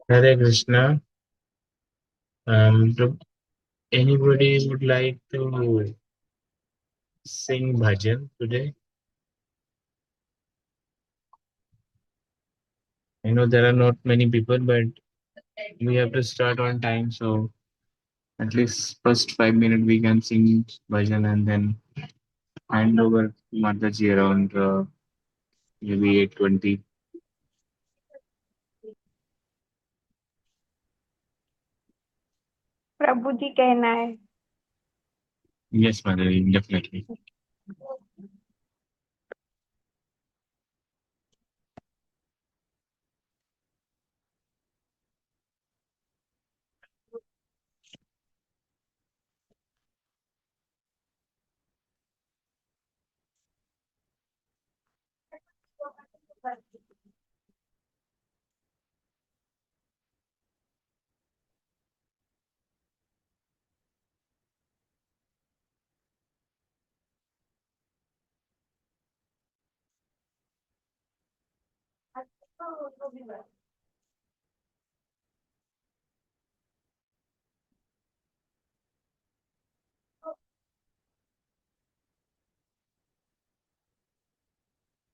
Hare Krishna. Do anybody would like to sing bhajan today? I know there are not many people, but we have to start on time. So at least first 5 minutes we can sing bhajan and then hand over to Mataji around maybe 8:20. प्रभु जी कहना है। Yes, Mataji, definitely.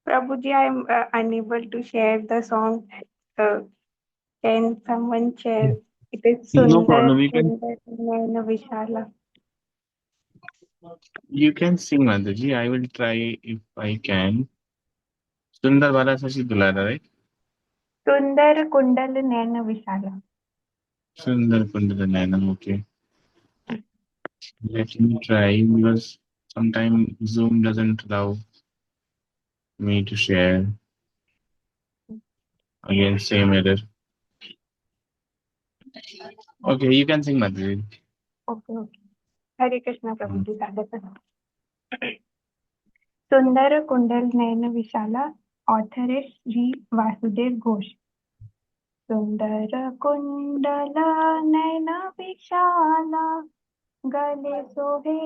Prabhu ji, I am unable to share the song. Uh, can someone share? It is No Sundar problem. Sundar Naina Vishala. You can sing Mataji. I will try if I can. Sundar Bala Sashi Dulara, right? Sundar Kundal Naina Vishala. Sundar Kundara Nayanam. Okay. Let me try because sometimes Zoom doesn't allow me to share. Again, same error. Okay, you can sing Madhuri. Okay, okay. Hare Krishna, प्रभु जी सादर। सुंदर कुंडल नयन विशाला, author is Sri Vasudev Ghosh। सुंदर कुंडल नयन विशाला, गले सोहे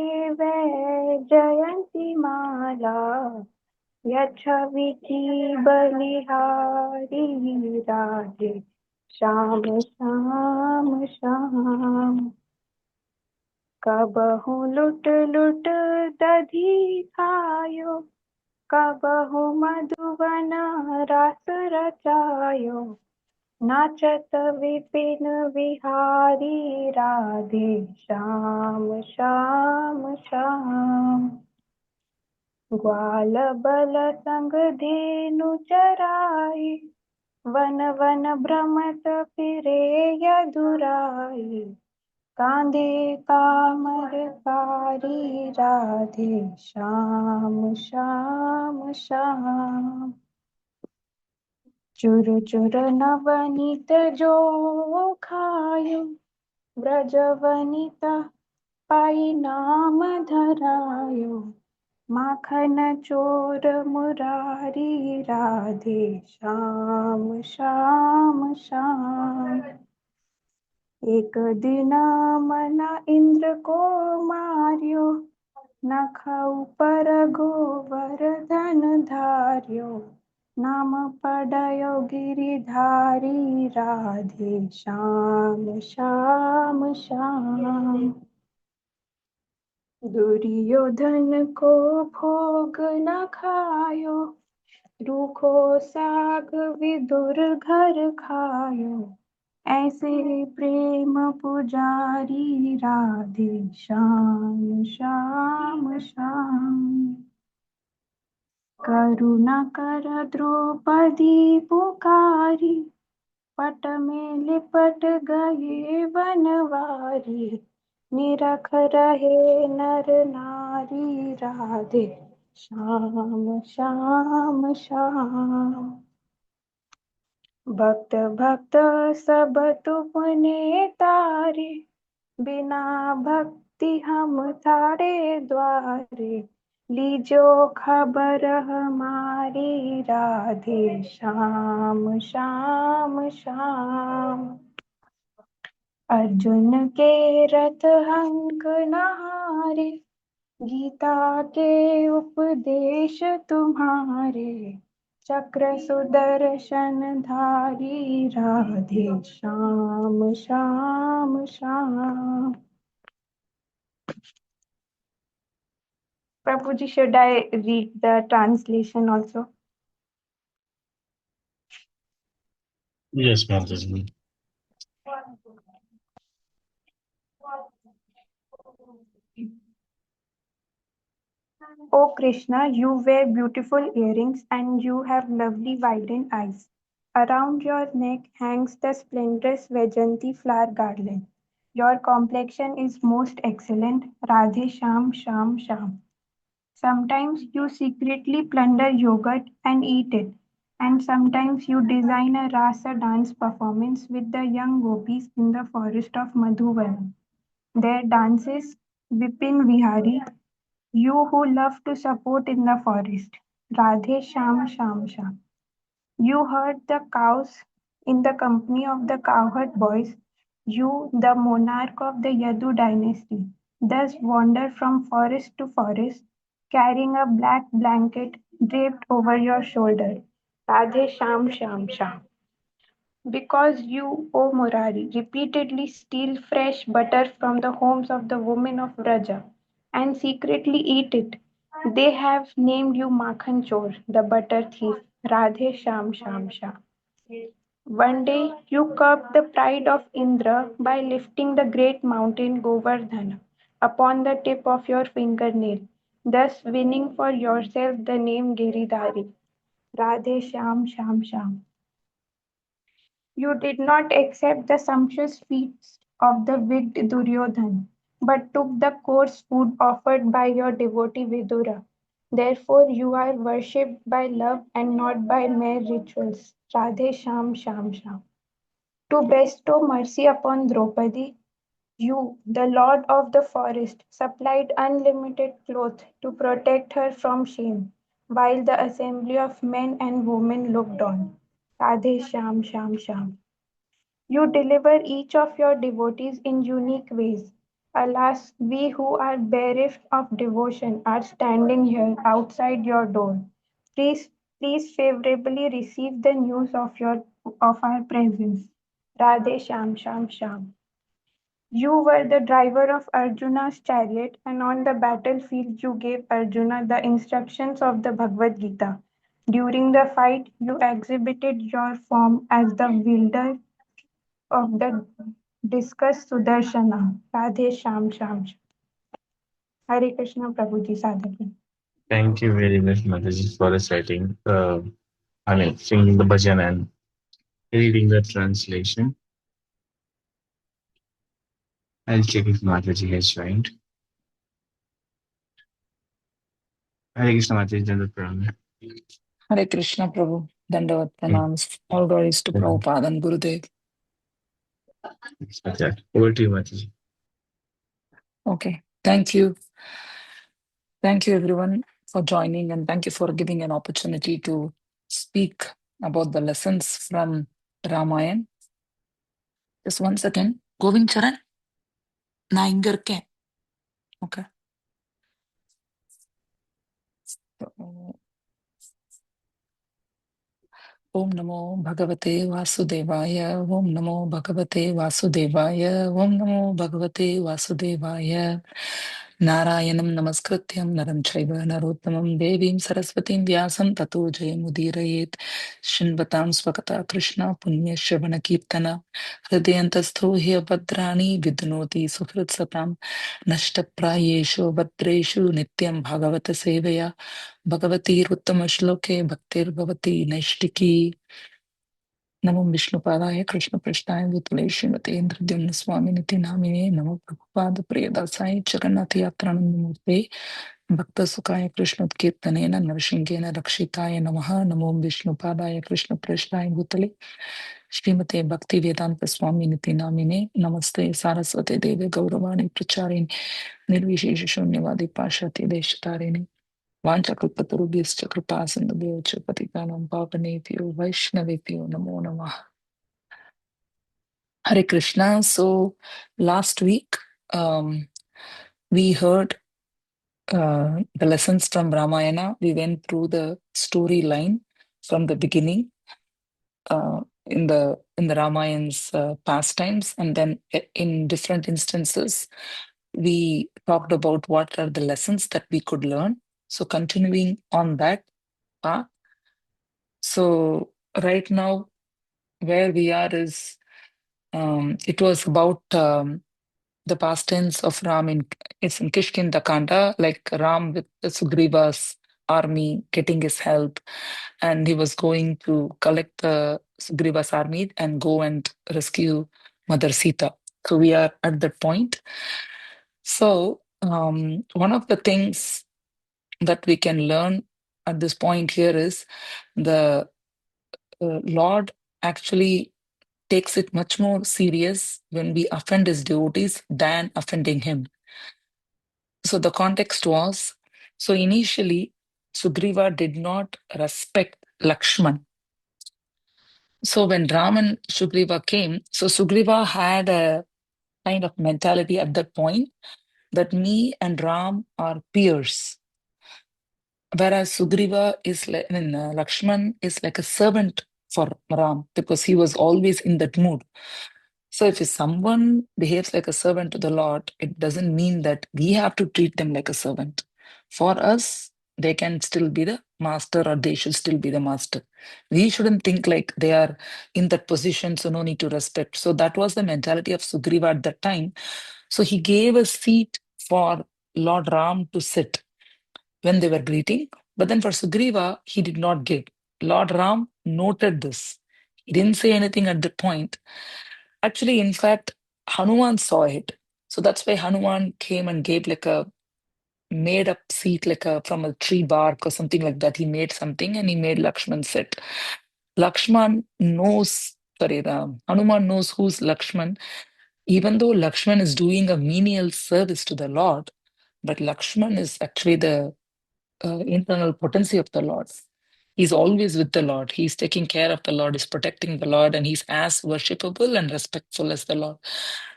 जयंती माला, यच्छविधि बलिहारी राधे श्याम श्याम श्याम। कबहु लुट लुट दधी खायो, कबहु मधुवन रास रचायो, नाचत विपिन विहारी राधे श्याम श्याम श्याम। ग्वाल बल संग धेनु चराई, वन वन भ्रमत फिरे यदुराई, कांधे कामर कारी राधे श्याम श्याम श्याम। चुर चुर नवनीत जो खायो, ब्रजवनिता पाई नाम धरायो, माखन चोर मुरारी राधे श्याम श्याम श्याम। एक दिन मना इंद्र को मार्यो, नखउ पर गोवर्धन धार्यो, नाम पड़यो गिरिधारी राधे श्याम श्याम श्याम। दुर्योधन को भोग न खायो, रूखो साग विदुर घर खायो, ऐसे प्रेम पुजारी राधे श्याम श्याम श्याम। करुणा कर द्रौपदी पुकारी, पट में लिपट गए बनवारी, निरख रहे नर नारी राधे श्याम श्याम श्याम। भक्त भक्त सब तुमने तारे, बिना भक्ति हम तारे द्वारे, लीजो खबर हमारी राधे श्याम श्याम श्याम। अर्जुन के रथ अंक नहारे, गीता के उपदेश तुम्हारे, चक्र सुदर्शन धारी Radhe Shyam Shyam Shyam. Prabhuji, should I read the translation also? Yes, Mataji. O Krishna, you wear beautiful earrings and you have lovely widened eyes. Around your neck hangs the splendorous Vajanti flower garland. Your complexion is most excellent. Radhe Sham Sham Sham. Sometimes you secretly plunder yogurt and eat it, and sometimes you design a rasa dance performance with the young gopis in the forest of Madhuvan. Their dances, Vipin Vihari, you who love to support in the forest. Radhe Sham Sham Sham. You herd the cows in the company of the cowherd boys. You, the monarch of the Yadu dynasty, thus wander from forest to forest, carrying a black blanket draped over your shoulder. Radhe Sham Sham Sham. Because you, O Murari, repeatedly steal fresh butter from the homes of the women of Vraja and secretly eat it, they have named you Makhan Chor, the butter thief. Radhe Sham Sham Sham. One day you curbed the pride of Indra by lifting the great mountain Govardhana upon the tip of your fingernail, thus winning for yourself the name Giridhari. Radhe Sham Sham Sham. You did not accept the sumptuous feast of the wicked Duryodhan, but took the coarse food offered by your devotee Vidura. Therefore, you are worshipped by love and not by mere rituals. Radhe Sham Sham Sham. To bestow mercy upon Draupadi, you, the lord of the forest, supplied unlimited cloth to protect her from shame, while the assembly of men and women looked on. Radhe Sham Sham Sham. You deliver each of your devotees in unique ways. Alas, we who are bereft of devotion are standing here outside your door. Please, please favorably receive the news of our presence. Radhe Sham Sham Sham. You were the driver of Arjuna's chariot, and on the battlefield you gave Arjuna the instructions of the Bhagavad Gita. During the fight, you exhibited your form as the wielder of the discuss Sudarshana. Radhe Sham Sham. Hare Krishna Prabhuji Sadhaki. Thank you very much, Mataji, for reciting. Singing the bhajan and reading the translation. I'll check if Mataji has joined. Hare Krishna, Mataji, Dandapam Pranam. Hare Krishna Prabhu. Dandavat pranams. All glories to Mhm. Prabhupada and Gurudev. Okay. Over to you, Mataji. Okay. Thank you. Thank you everyone for joining and thank you for giving an opportunity to speak about the lessons from Ramayan. Just one second. Govind Charan, நான் இங்க இருக்கேன். Okay. Om Namo Bhagavate Vasudevaya. Om Namo Bhagavate Vasudevaya. Om Namo Bhagavate Vasudevaya. Narayanam Namaskrityam Naram Chaiva Narottamam Devim Saraswatim Vyasam Tato Jayamudhirayet Shinvatam Swakata Krishna Punya Shravana Kirtana Hridayantastho Hya Bhadrani Vidnoti Sufrit Satam Nashtaprayeshu Bhadreshu Nityam Bhagavata Sevaya Bhagavati Ruttama Bhaktir Bhavati Naishtiki Namo Vishnupadaya Krishna Prashnaya Bhutale Srimate Indradyumna Swami Niti Namine Namo Prabhupada Priyadasai Jagannath Yatranandamurte Bhakta Sukaya Krishna Kirtanena Narshingena Rakshitaya Namaha Namo Vishnupadaya Krishna Prashnaya Bhutale Srimate Bhakti Vedanta Swami Niti Namine Namaste Saraswate Deve Gauravani Pracharini Nirvishesha Shunyavadi Pashati Deshatarini Vanchakalpatarubhyascha Kripasindhubhyo Patikanam Pavanebhyo Vaishnavebhyo Namo Namah. Hare Krishna. So last week we heard the lessons from Ramayana. We went through the storyline from the beginning in the Ramayan's pastimes, and then in different instances we talked about what are the lessons that we could learn. So continuing on that path, so right now where we are is it was about the past tense of Ram in it's in Kishkinda Kanda, like Ram with the Sugriva's army getting his help, and he was going to collect the Sugriva's army and go and rescue Mother Sita. So we are at that point. So one of the things that we can learn at this point here is the Lord actually takes it much more serious when we offend his devotees than offending him. So the context was, so initially Sugriva did not respect Lakshman. So when Ram and Sugriva came, so Sugriva had a kind of mentality at that point that me and Ram are peers. Whereas Sugriva is like, Lakshman is like a servant for Ram because he was always in that mood. So if someone behaves like a servant to the Lord, it doesn't mean that we have to treat them like a servant. For us, they can still be the master or they should still be the master. We shouldn't think like they are in that position, so no need to respect. So that was the mentality of Sugriva at that time. So he gave a seat for Lord Ram to sit when they were greeting. But then for Sugriva, he did not give. Lord Ram noted this. He didn't say anything at that point. Actually, in fact, Hanuman saw it. So that's why Hanuman came and gave like a made up seat, like a from a tree bark or something like that. He made something and he made Lakshman sit. Lakshman knows, sorry, Hanuman knows who's Lakshman, even though Lakshman is doing a menial service to the Lord, but Lakshman is actually the internal potency of the Lord. He's always with the Lord. He's taking care of the Lord, he's protecting the Lord, and he's as worshipable and respectful as the Lord.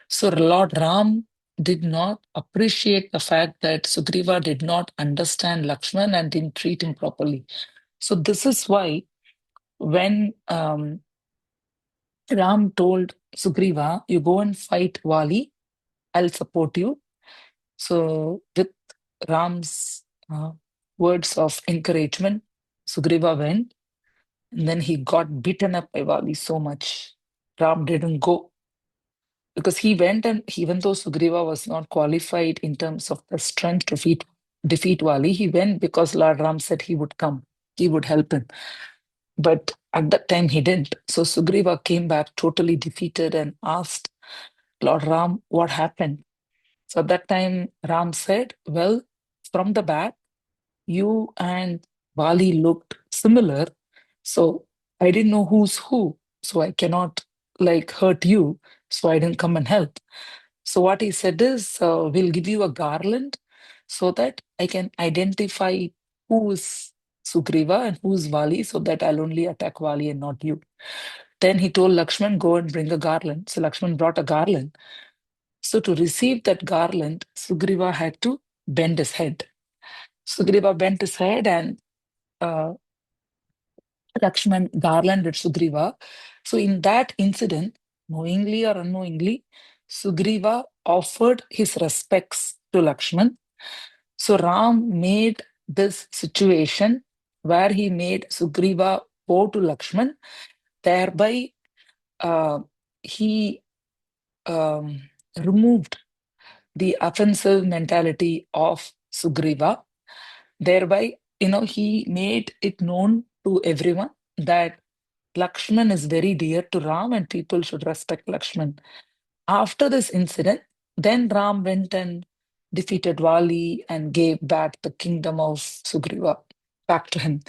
So Lord Ram did not appreciate the fact that Sugriva did not understand Lakshman and didn't treat him properly. So this is why when Ram told Sugriva, you go and fight Wali, I'll support you. So with Ram's words of encouragement, Sugriva went, and then he got beaten up by Vali so much. Ram didn't go because he went, and even though Sugriva was not qualified in terms of the strength to defeat Vali, he went because Lord Ram said he would come, he would help him. But at that time he didn't. So Sugriva came back totally defeated and asked Lord Ram what happened. So at that time Ram said, well, from the back, you and Bali looked similar. So I didn't know who's who. So I cannot like hurt you. So I didn't come and help. So what he said is, we'll give you a garland so that I can identify who is Sugriva and who is Vali so that I'll only attack Vali and not you. Then he told Lakshman, go and bring a garland. So Lakshman brought a garland. So to receive that garland, Sugriva had to bend his head. Sugriva bent his head and uh, Lakshman garlanded Sugriva. So in that incident, knowingly or unknowingly, Sugriva offered his respects to Lakshman. So Ram made this situation where he made Sugriva bow to Lakshman, thereby uh, he um, removed the offensive mentality of Sugriva. Thereby, he made it known to everyone that Lakshman is very dear to Ram and people should respect Lakshman. After this incident, then Ram went and defeated Vali and gave back the kingdom of Sugriva back to him.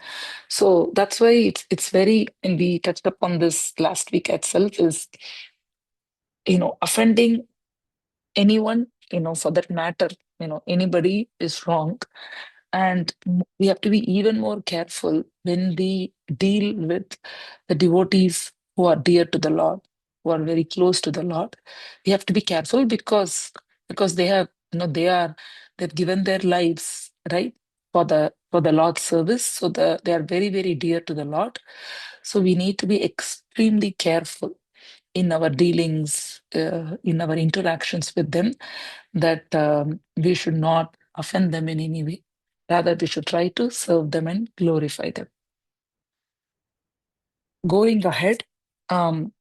So that's why it's very, and we touched upon this last week itself, is offending anyone, for that matter, anybody is wrong. And we have to be even more careful when we deal with the devotees who are dear to the Lord, who are very close to the Lord. We have to be careful because they have, they've given their lives, right? for the Lord's service. So they are very, very dear to the Lord. So we need to be extremely careful in our dealings, in our interactions with them, that we should not offend them in any way. Rather, we should try to serve them and glorify them. Going ahead, um,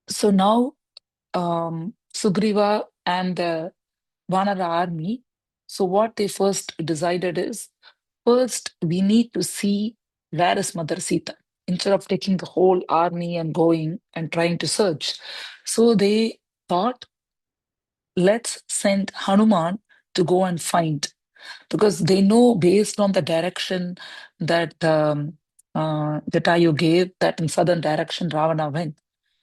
so now Sugriva and the Vanara army, so what they first decided is, first we need to see where is Mother Sita, instead of taking the whole army and going and trying to search. So they thought, let's send Hanuman to go and find, because they know based on the direction that Jatayu gave, that in southern direction Ravana went.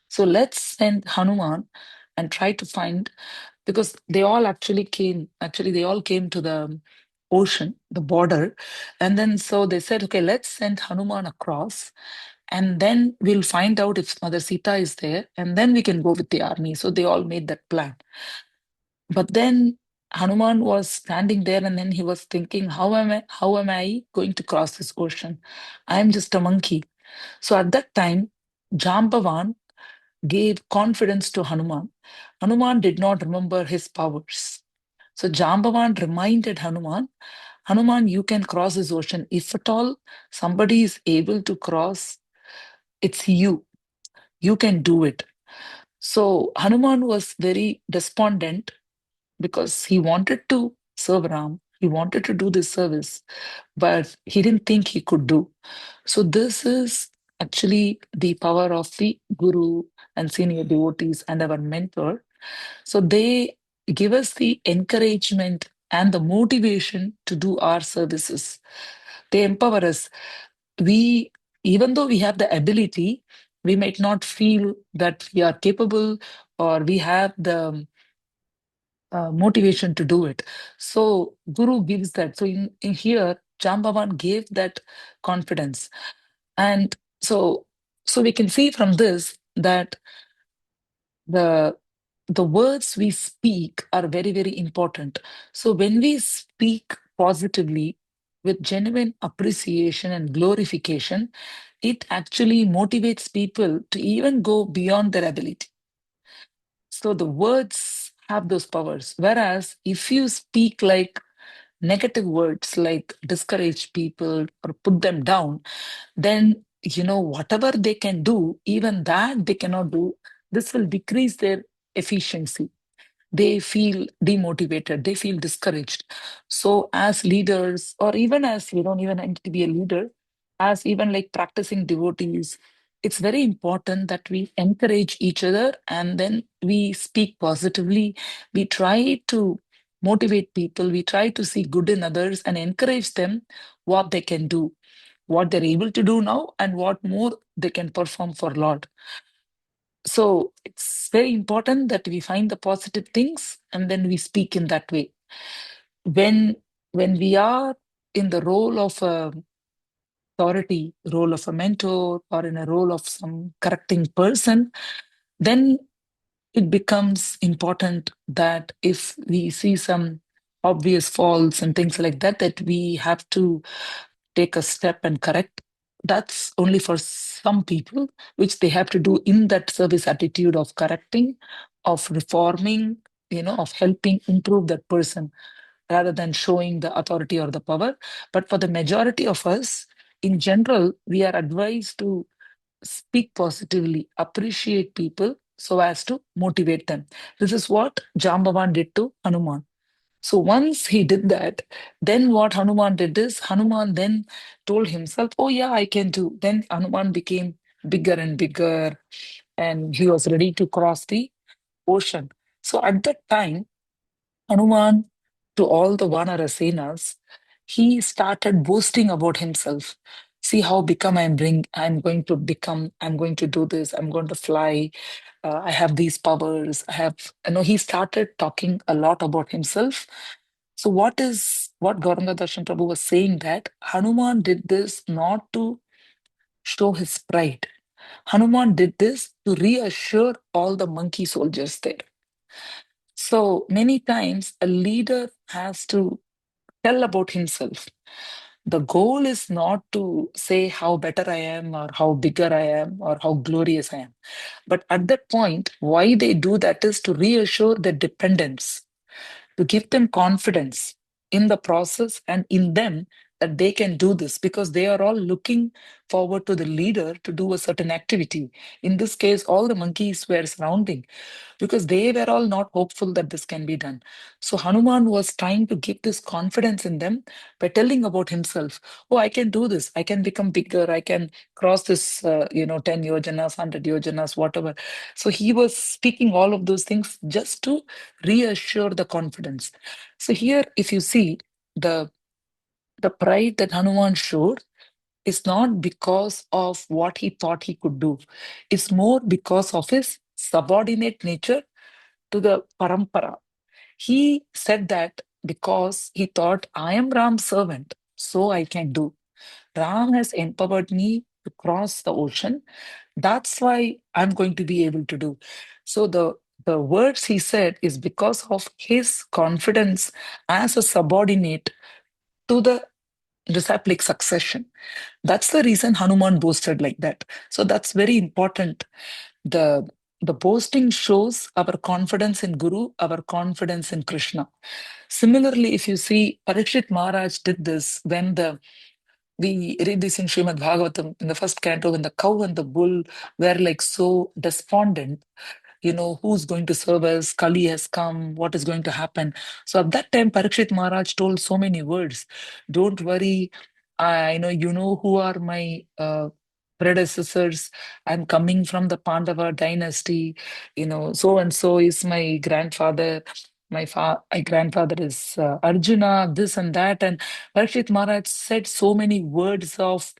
So let's send Hanuman and try to find, because they all came to the ocean, the border. And then so they said, okay, let's send Hanuman across, and then we'll find out if Mother Sita is there, and then we can go with the army. So they all made that plan. But then Hanuman was standing there, and then he was thinking, how am I going to cross this ocean? I am just a monkey. So at that time, Jambavan gave confidence to Hanuman. Hanuman did not remember his powers. So Jambavan reminded Hanuman, Hanuman, you can cross this ocean. If at all somebody is able to cross, it's you. You can do it. So Hanuman was very despondent because he wanted to serve Ram. He wanted to do this service, but he didn't think he could do. So this is actually the power of the Guru and senior devotees and our mentor. So they give us the encouragement and the motivation to do our services. They empower us. We, even though we have the ability, we might not feel that we are capable or we have the motivation to do it. So Guru gives that. So in here, Jambavan gave that confidence. And so we can see from this that the the words we speak are very, very important. So when we speak positively with genuine appreciation and glorification, it actually motivates people to even go beyond their ability. So the words have those powers. Whereas if you speak like negative words, like discourage people or put them down, then whatever they can do, even that they cannot do. This will decrease their efficiency. They feel demotivated, they feel discouraged. So as leaders, or even as you don't even need to be a leader, as even like practicing devotees, it's very important that we encourage each other, and then we speak positively. We try to motivate people, we try to see good in others and encourage them, what they can do, what they're able to do now, and what more they can perform for Lord. So it's very important that we find the positive things and then we speak in that way. When when we are in the role of a authority, role of a mentor, or in a role of some correcting person, then it becomes important that if we see some obvious faults and things like that, that we have to take a step and correct. That's only for some people, which they have to do in that service attitude of correcting, of reforming, of helping improve that person rather than showing the authority or the power. But for the majority of us, in general, we are advised to speak positively, appreciate people so as to motivate them. This is what Jambavan did to Hanuman. So once he did that, then what Hanuman did is Hanuman then told himself, oh, yeah, I can do. Then Hanuman became bigger and bigger, and he was ready to cross the ocean. So at that time, Hanuman, to all the Vanarasenas, he started boasting about himself. See how become I'm going to become, I'm going to do this, I'm going to fly, I have these powers, he started talking a lot about himself. So what Gauranga Darshan Prabhu was saying, that Hanuman did this not to show his pride. Hanuman did this to reassure all the monkey soldiers there. So many times a leader has to tell about himself. The goal is not to say how better I am or how bigger I am or how glorious I am. But at that point, why they do that is to reassure their dependents, to give them confidence in the process and in them that they can do this, because they are all looking forward to the leader to do a certain activity. In this case, all the monkeys were surrounding because they were all not hopeful that this can be done. So Hanuman was trying to give this confidence in them by telling about himself. Oh, I can do this. I can become bigger. I can cross this, 10 yojanas, 100 yojanas, whatever. So he was speaking all of those things just to reassure the confidence. So here, if you see the the pride that Hanuman showed is not because of what he thought he could do. It's more because of his subordinate nature to the parampara. He said that because he thought, I am Ram's servant, so I can do. Ram has empowered me to cross the ocean. That's why I'm going to be able to do. So the words he said is because of his confidence as a subordinate to the disciplic succession. That's the reason Hanuman boasted like that. So that's very important. The boasting shows our confidence in Guru, our confidence in Krishna. Similarly, if you see, Parikshit Maharaj did this when we read this in Srimad Bhagavatam in the first canto, when the cow and the bull were like so despondent, who's going to serve us, Kali has come, what is going to happen. So at that time, Parikshit Maharaj told so many words. Don't worry, I know who are my predecessors. I'm coming from the Pandava dynasty. So and so is my grandfather. My grandfather is Arjuna, this and that. And Parikshit Maharaj said so many words of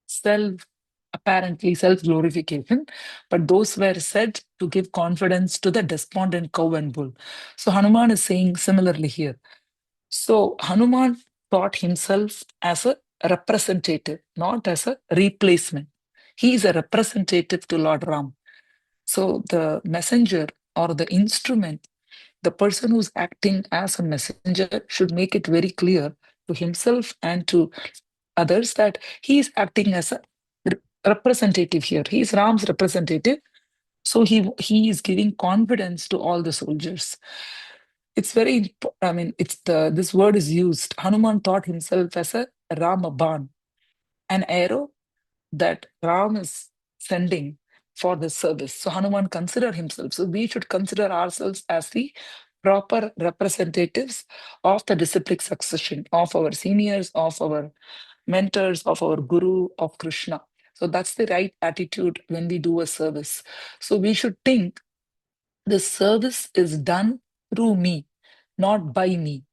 self, apparently self glorification, but those were said to give confidence to the despondent cow and bull. So Hanuman is saying similarly here. So Hanuman thought himself as a representative, not as a replacement. He is a representative to Lord Ram. So the messenger or the instrument, the person who's acting as a messenger, should make it very clear to himself and to others that he is acting as a representative here. He is Ram's representative. So he is giving confidence to all the soldiers. It's very, I mean, this word is used. Hanuman thought himself as a Ramaban, an arrow that Ram is sending for the service. So Hanuman considered himself. So we should consider ourselves as the proper representatives of the disciplic succession, of our seniors, of our mentors, of our guru, of Krishna. So that's the right attitude when we do a service. So we should think the service is done through me, not by me.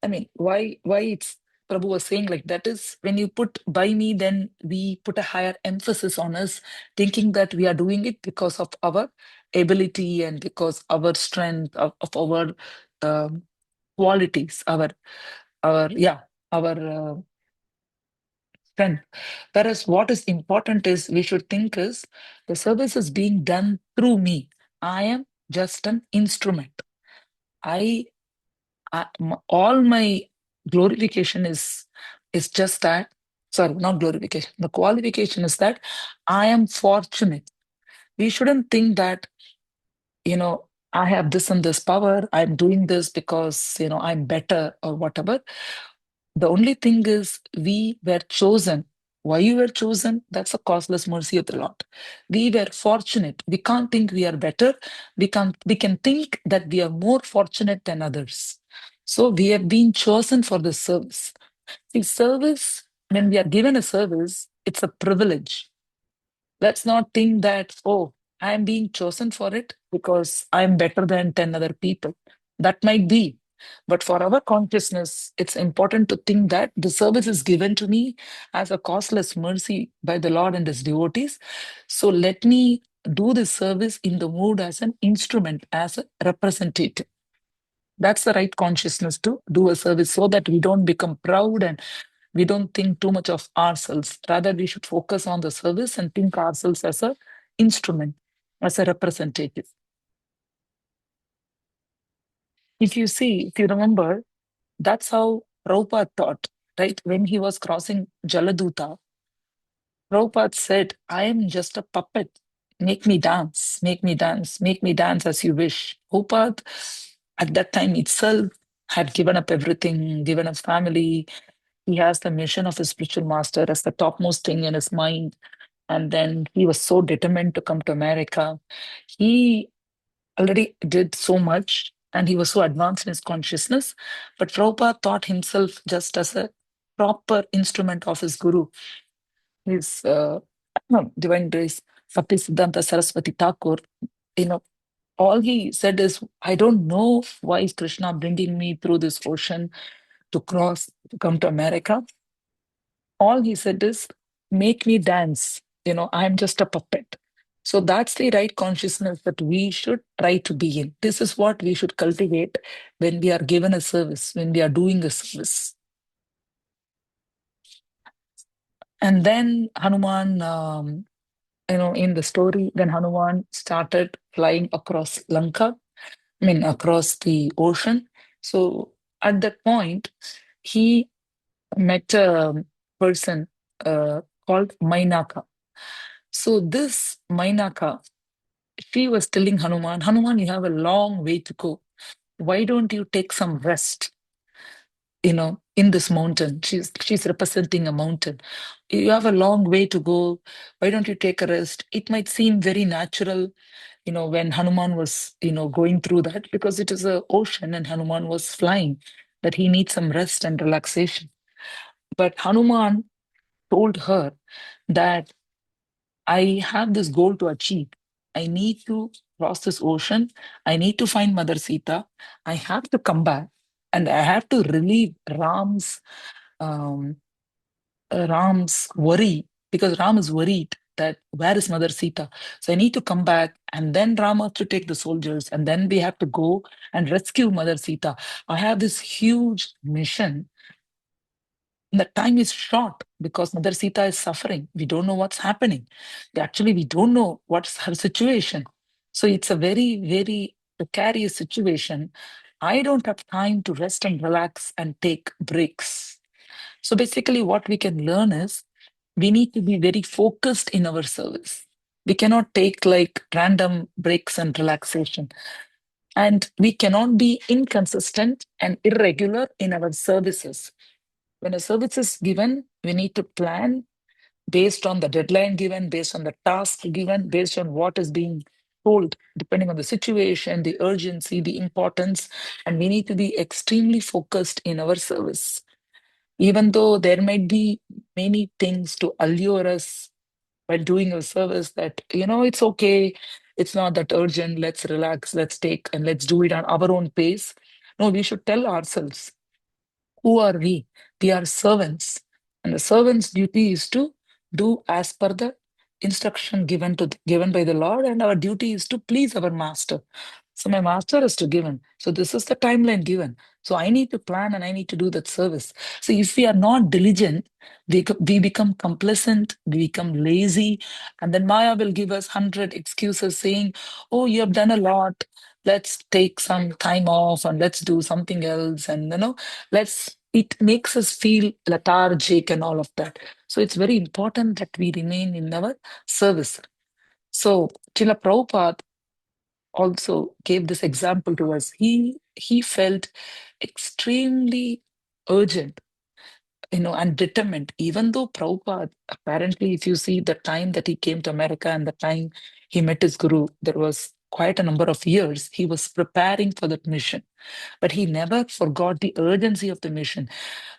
I mean, why it's Prabhu was saying like that is when you put by me, then we put a higher emphasis on us, thinking that we are doing it because of our ability and because our strength of our um, qualities, our yeah, our strength. Whereas what is important is we should think is the service is being done through me. I am just an instrument. I all my glorification is just that. Sorry, not glorification. The qualification is that I am fortunate. We shouldn't think that I have this and this power. I'm doing this because I'm better or whatever. The only thing is we were chosen. Why you were chosen? That's a causeless mercy of the Lord. We were fortunate. We can't think we are better. We can think that we are more fortunate than others. So we have been chosen for the service. See, service, when we are given a service, it's a privilege. Let's not think that, oh, I'm being chosen for it because I'm better than 10 other people. That might be. But for our consciousness, it's important to think that the service is given to me as a causeless mercy by the Lord and his devotees. So let me do this service in the mood as an instrument, as a representative. That's the right consciousness to do a service so that we don't become proud and we don't think too much of ourselves. Rather, we should focus on the service and think ourselves as a instrument, as a representative. If you remember, that's how Prabhupada taught. right? When he was crossing Jaladuta, Prabhupada said, I am just a puppet. Make me dance, make me dance, make me dance as you wish. Prabhupada, at that time itself, had given up everything, given up family. He has the mission of his spiritual master as the topmost thing in his mind. And then he was so determined to come to America. He already did so much and he was so advanced in his consciousness. But Prabhupada thought himself just as a proper instrument of his guru, his Divine Grace, Bhakti Siddhanta Saraswati Thakur. You know, all he said is, I don't know why is Krishna bringing me through this ocean to cross, to come to America. All he said is, make me dance. I'm just a puppet. So that's the right consciousness that we should try to be in. This is what we should cultivate when we are given a service, when we are doing a service. And then Hanuman, in the story, then Hanuman started flying across Lanka, I mean, across the ocean. So at that point, he met a person called Mainaka. So this Mainaka, she was telling Hanuman, Hanuman, you have a long way to go. Why don't you take some rest, in this mountain? She's representing a mountain. You have a long way to go. Why don't you take a rest? It might seem very natural, when Hanuman was, going through that because it is a ocean and Hanuman was flying, that he needs some rest and relaxation. But Hanuman told her that I have this goal to achieve. I need to cross this ocean. I need to find Mother Sita. I have to come back and I have to relieve um, Ram's worry, because Ram is worried that where is Mother Sita? So I need to come back and then Ram has to take the soldiers and then we have to go and rescue Mother Sita. I have this huge mission. The time is short because Mother Sita is suffering. We don't know what's happening. Actually, we don't know what's her situation. So it's a very, very precarious situation. I don't have time to rest and relax and take breaks. So basically, what we can learn is we need to be very focused in our service. We cannot take like random breaks and relaxation. And we cannot be inconsistent and irregular in our services. When a service is given, we need to plan based on the deadline given, based on the task given, based on what is being told, depending on the situation, the urgency, the importance. And we need to be extremely focused in our service. Even though there might be many things to allure us while doing a service that, it's okay, it's not that urgent, let's relax, let's take, and let's do it on our own pace. No, we should tell ourselves, who are we? We are servants. And the servant's duty is to do as per the instruction given by the Lord, and our duty is to please our master. So my master is to given. So this is the timeline given. So I need to plan and I need to do that service. So if we are not diligent, we become complacent, we become lazy, and then Maya will give us 100 excuses saying, oh, you have done a lot. Let's take some time off and let's do something else. And it makes us feel lethargic and all of that. So it's very important that we remain in our service. So Chila Prabhupada also gave this example to us. He felt extremely urgent, and determined. Even though Prabhupada, apparently, if you see the time that he came to America and the time he met his guru, there was quite a number of years he was preparing for that mission. But he never forgot the urgency of the mission.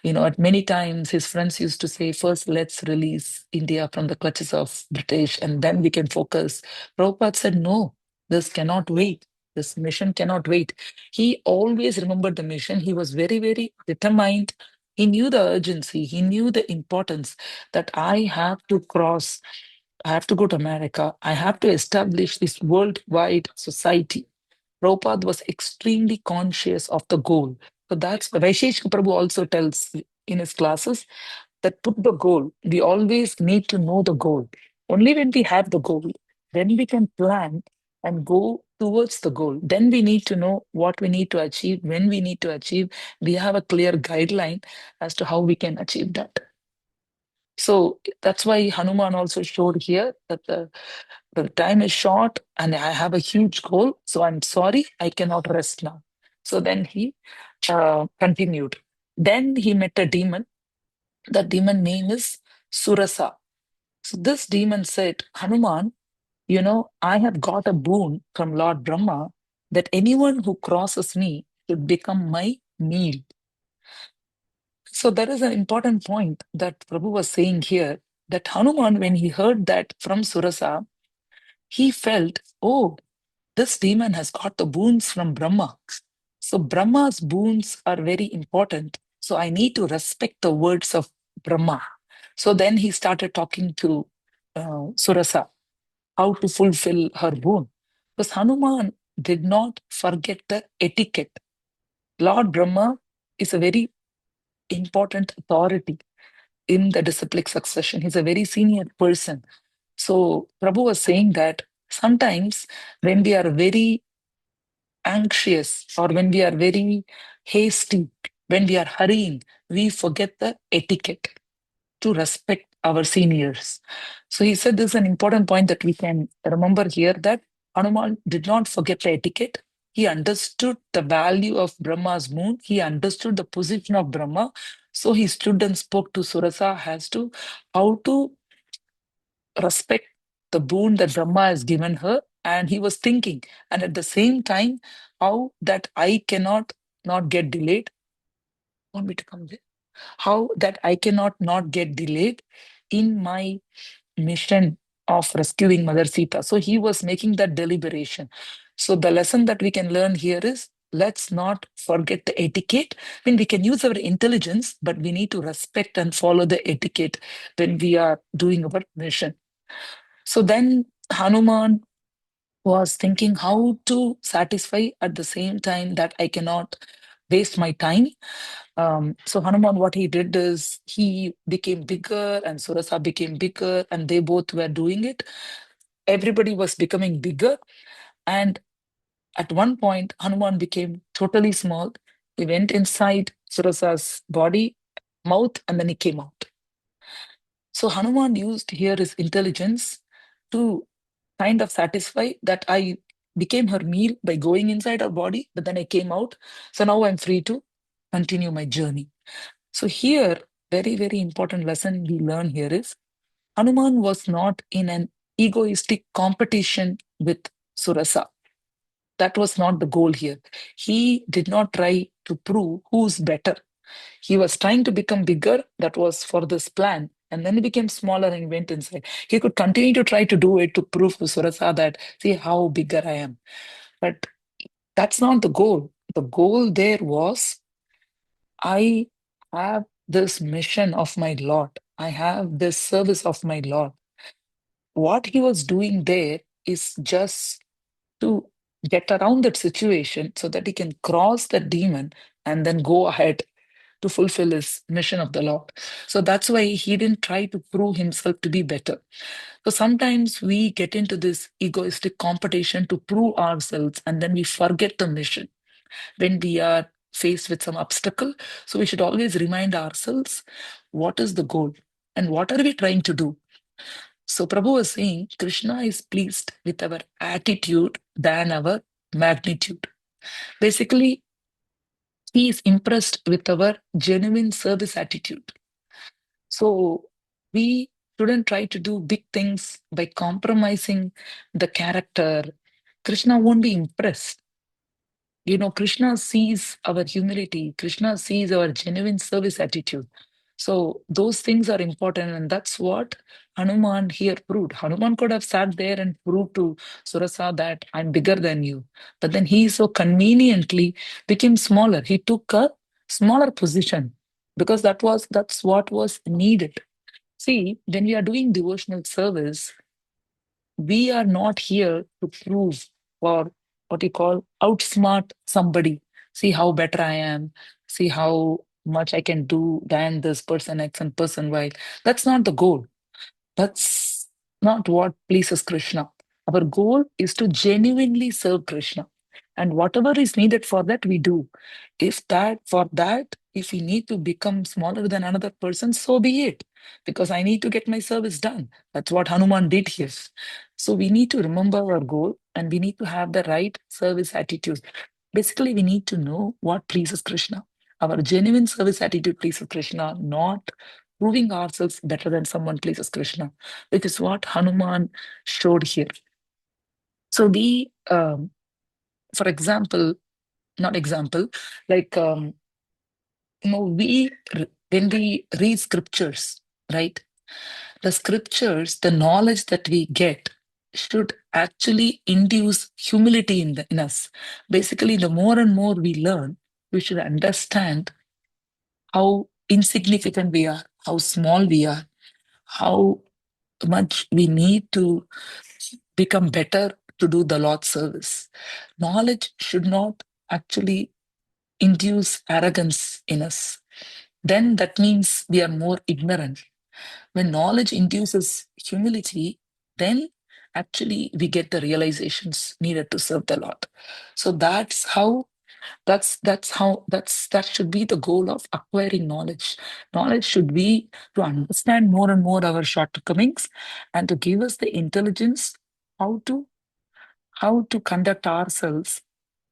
At many times his friends used to say, first, let's release India from the clutches of British and then we can focus. Prabhupada said, no, this cannot wait. This mission cannot wait. He always remembered the mission. He was very, very determined. He knew the urgency. He knew the importance that I have to cross. I have to go to America. I have to establish this worldwide society. Prabhupada was extremely conscious of the goal. So that's the Vaisheshika Prabhu also tells in his classes that put the goal. We always need to know the goal. Only when we have the goal, then we can plan and go towards the goal. Then we need to know what we need to achieve, when we need to achieve. We have a clear guideline as to how we can achieve that. So that's why Hanuman also showed here that the time is short and I have a huge goal. So I'm sorry, I cannot rest now. So then he continued. Then he met a demon. The demon name is Surasa. So this demon said, Hanuman, I have got a boon from Lord Brahma that anyone who crosses me should become my meal. So there is an important point that Prabhu was saying here that Hanuman, when he heard that from Surasa, he felt, oh, this demon has got the boons from Brahma. So Brahma's boons are very important. So I need to respect the words of Brahma. So then he started talking to Surasa how to fulfill her boon. Because Hanuman did not forget the etiquette. Lord Brahma is a very important authority in the disciplic succession. He's a very senior person. So Prabhu was saying that sometimes when we are very anxious or when we are very hasty, when we are hurrying, we forget the etiquette to respect our seniors. So he said this is an important point that we can remember here that Hanuman did not forget the etiquette. He understood the value of Brahma's moon. He understood the position of Brahma. So he stood and spoke to Surasa as to how to respect the boon that Brahma has given her. And he was thinking, and at the same time, how that I cannot not get delayed. Want me to come there? How that I cannot not get delayed in my mission of rescuing Mother Sita. So he was making that deliberation. So the lesson that we can learn here is let's not forget the etiquette. I mean, we can use our intelligence, but we need to respect and follow the etiquette when we are doing our mission. So then Hanuman was thinking how to satisfy at the same time that I cannot waste my time. So Hanuman, what he did is he became bigger and Surasa became bigger, and they both were doing it. Everybody was becoming bigger. And at one point, Hanuman became totally small. He went inside Surasa's body, mouth, and then he came out. So Hanuman used here his intelligence to kind of satisfy that I became her meal by going inside her body, but then I came out. So now I'm free to continue my journey. So here, very, very important lesson we learn here is Hanuman was not in an egoistic competition with Surasa. That was not the goal here. He did not try to prove who's better. He was trying to become bigger. That was for this plan. And then he became smaller and went inside. He could continue to try to do it to prove to Surasa that, see how bigger I am. But that's not the goal. The goal there was I have this mission of my Lord. I have this service of my Lord. What he was doing there is just to get around that situation so that he can cross the demon and then go ahead to fulfill his mission of the Lord. So that's why he didn't try to prove himself to be better. So sometimes we get into this egoistic competition to prove ourselves and then we forget the mission when we are faced with some obstacle. So we should always remind ourselves what is the goal and what are we trying to do. So Prabhu was saying Krishna is pleased with our attitude than our magnitude. Basically, he is impressed with our genuine service attitude. So we shouldn't try to do big things by compromising the character. Krishna won't be impressed. Krishna sees our humility, Krishna sees our genuine service attitude. So those things are important, and that's what Hanuman here proved. Hanuman could have sat there and proved to Surasa that I'm bigger than you. But then he so conveniently became smaller. He took a smaller position because that's what was needed. See, when we are doing devotional service, we are not here to prove or what you call outsmart somebody. See how better I am. See how much I can do than this person X and person Y. That's not the goal. That's not what pleases Krishna. Our goal is to genuinely serve Krishna. And whatever is needed for that, we do. If that, for that, if we need to become smaller than another person, so be it. Because I need to get my service done. That's what Hanuman did here. So we need to remember our goal and we need to have the right service attitude. Basically, we need to know what pleases Krishna. Our genuine service attitude pleases Krishna, not proving ourselves better than someone pleases Krishna, which is what Hanuman showed here. So we, for example, not example, like when we read scriptures, right? The scriptures, the knowledge that we get should actually induce humility in us. Basically, the more and more we learn, we should understand how insignificant we are, how small we are, how much we need to become better to do the Lord's service. Knowledge should not actually induce arrogance in us. Then that means we are more ignorant. When knowledge induces humility, then actually we get the realizations needed to serve the Lord. So that should be the goal of acquiring knowledge. Knowledge should be to understand more and more our shortcomings and to give us the intelligence how to conduct ourselves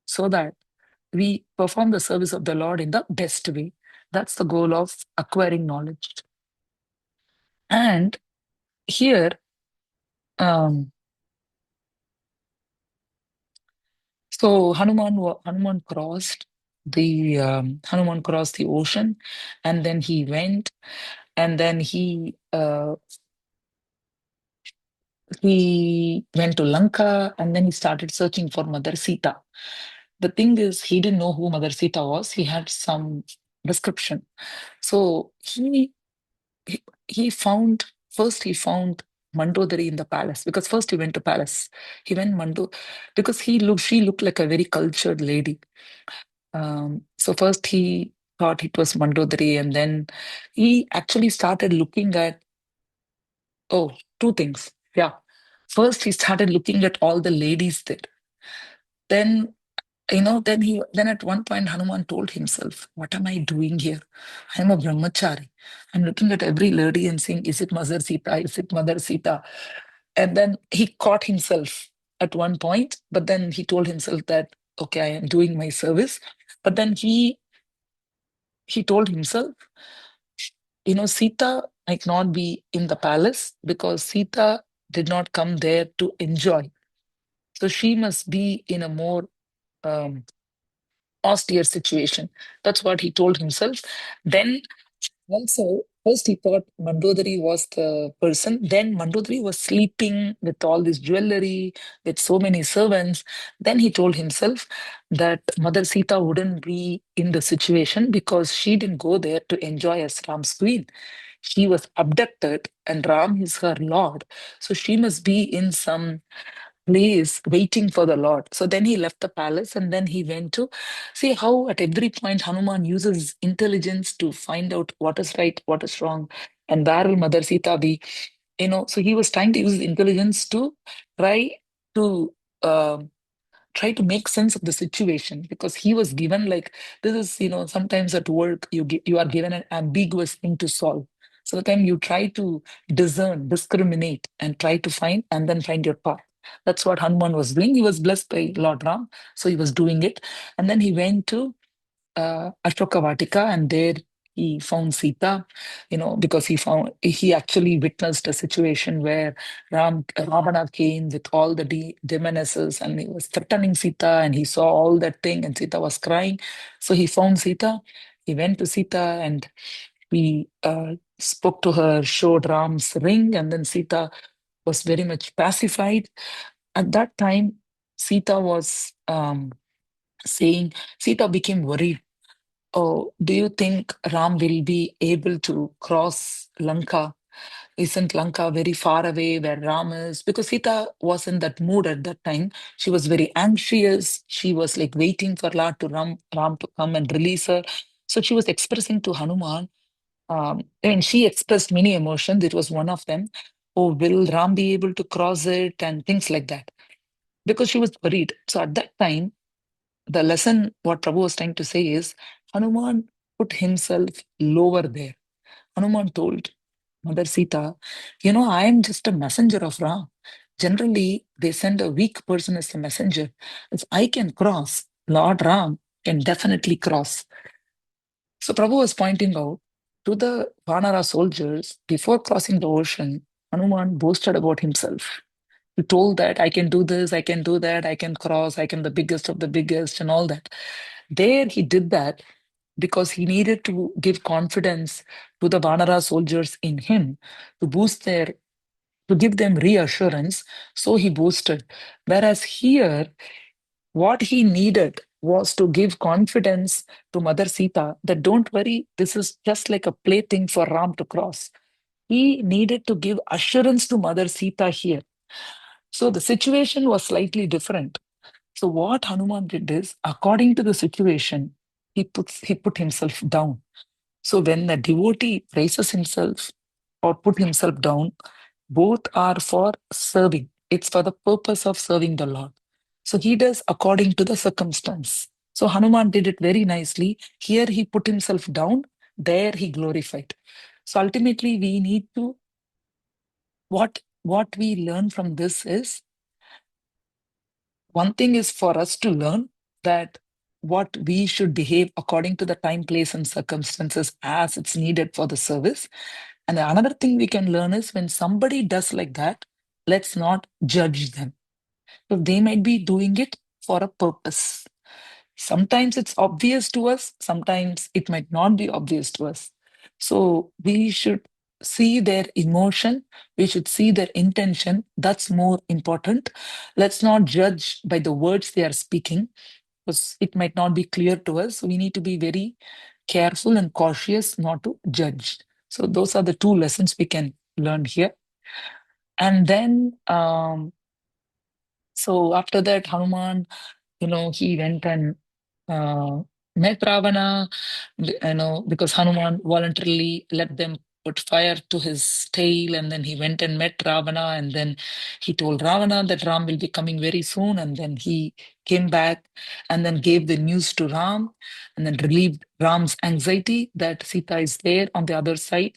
so that we perform the service of the Lord in the best way. That's the goal of acquiring knowledge. And here, um, so Hanuman crossed the ocean, and then he went, and then he went to Lanka, and then he started searching for Mother Sita. The thing is, he didn't know who Mother Sita was. He had some description. So he, he found first he found Mandodari in the palace, because first he went to palace. He went Mando because she looked like a very cultured lady. So first he thought it was Mandodari, and then he actually started looking at, oh, two things. Yeah. First he started looking at all the ladies there. Then then at one point Hanuman told himself, what am I doing here? I'm a brahmachari. I'm looking at every lady and saying, is it Mother Sita? Is it Mother Sita? And then he caught himself at one point, but then he told himself that, okay, I am doing my service. But then he told himself, Sita might not be in the palace because Sita did not come there to enjoy. So she must be in a more um, austere situation. That's what he told himself. Then also, first he thought Mandodari was the person. Then Mandodari was sleeping with all this jewelry, with so many servants. Then he told himself that Mother Sita wouldn't be in the situation because she didn't go there to enjoy as Ram's queen. She was abducted and Ram is her lord. So she must be in some place waiting for the Lord. So then he left the palace and then he went to see how at every point Hanuman uses intelligence to find out what is right, what is wrong, and where will Mother Sita be. So he was trying to use intelligence to try to um make sense of the situation, because he was given, like, this is, sometimes at work you are given an ambiguous thing to solve. So the time you try to discriminate and try to find and then find your path. That's what Hanuman was doing. He was blessed by Lord Ram, so he was doing it. And then he went to Ashoka Vatika, and there he found Sita, because he actually witnessed a situation where Ravana came with all the demonesses and he was threatening Sita, and he saw all that thing, and Sita was crying. So he found Sita. He went to Sita and he spoke to her, showed Ram's ring, and then Sita was very much pacified. At that time, Sita was saying, Sita became worried. Oh, do you think Ram will be able to cross Lanka? Isn't Lanka very far away where Ram is? Because Sita was in that mood at that time. She was very anxious. She was like waiting for Lord to Ram to come and release her. So she was expressing to Hanuman. I mean, she expressed many emotions. It was one of them. oh, will Ram be able to cross it, and things like that, because she was worried. So at that time, the lesson what Prabhu was trying to say is Hanuman put himself lower there. Hanuman told Mother Sita, I am just a messenger of Ram. Generally, they send a weak person as a messenger. If I can cross, Lord Ram can definitely cross. So Prabhu was pointing out to the Vanara soldiers before crossing the ocean, Hanuman boasted about himself. He told that I can do this, I can do that, I can cross, I can the biggest of the biggest, and all that. There he did that because he needed to give confidence to the Vanara soldiers in him to boost their to give them reassurance. So he boasted. Whereas here, what he needed was to give confidence to Mother Sita that don't worry, this is just like a plaything for Ram to cross. He needed to give assurance to Mother Sita here. So the situation was slightly different. So what Hanuman did is, according to the situation, he put himself down. So when the devotee praises himself or put himself down, both are for serving. It's for the purpose of serving the Lord. So he does according to the circumstance. So Hanuman did it very nicely. Here he put himself down, there he glorified. So ultimately, we need to what we learn from this is one thing is for us to learn that what we should behave according to the time, place, and circumstances as it's needed for the service. And the another thing we can learn is when somebody does like that, let's not judge them. So they might be doing it for a purpose. Sometimes it's obvious to us, sometimes it might not be obvious to us. So we should see their emotion, we should see their intention. That's more important. Let's not judge by the words they are speaking because it might not be clear to us. We need to be very careful and cautious not to judge. So those are the two lessons we can learn here. And then, so after that, Hanuman, he went and uh, met Ravana, because Hanuman voluntarily let them put fire to his tail, and then he went and met Ravana, and then he told Ravana that Ram will be coming very soon, and then he came back and then gave the news to Ram, and then relieved Ram's anxiety that Sita is there on the other side.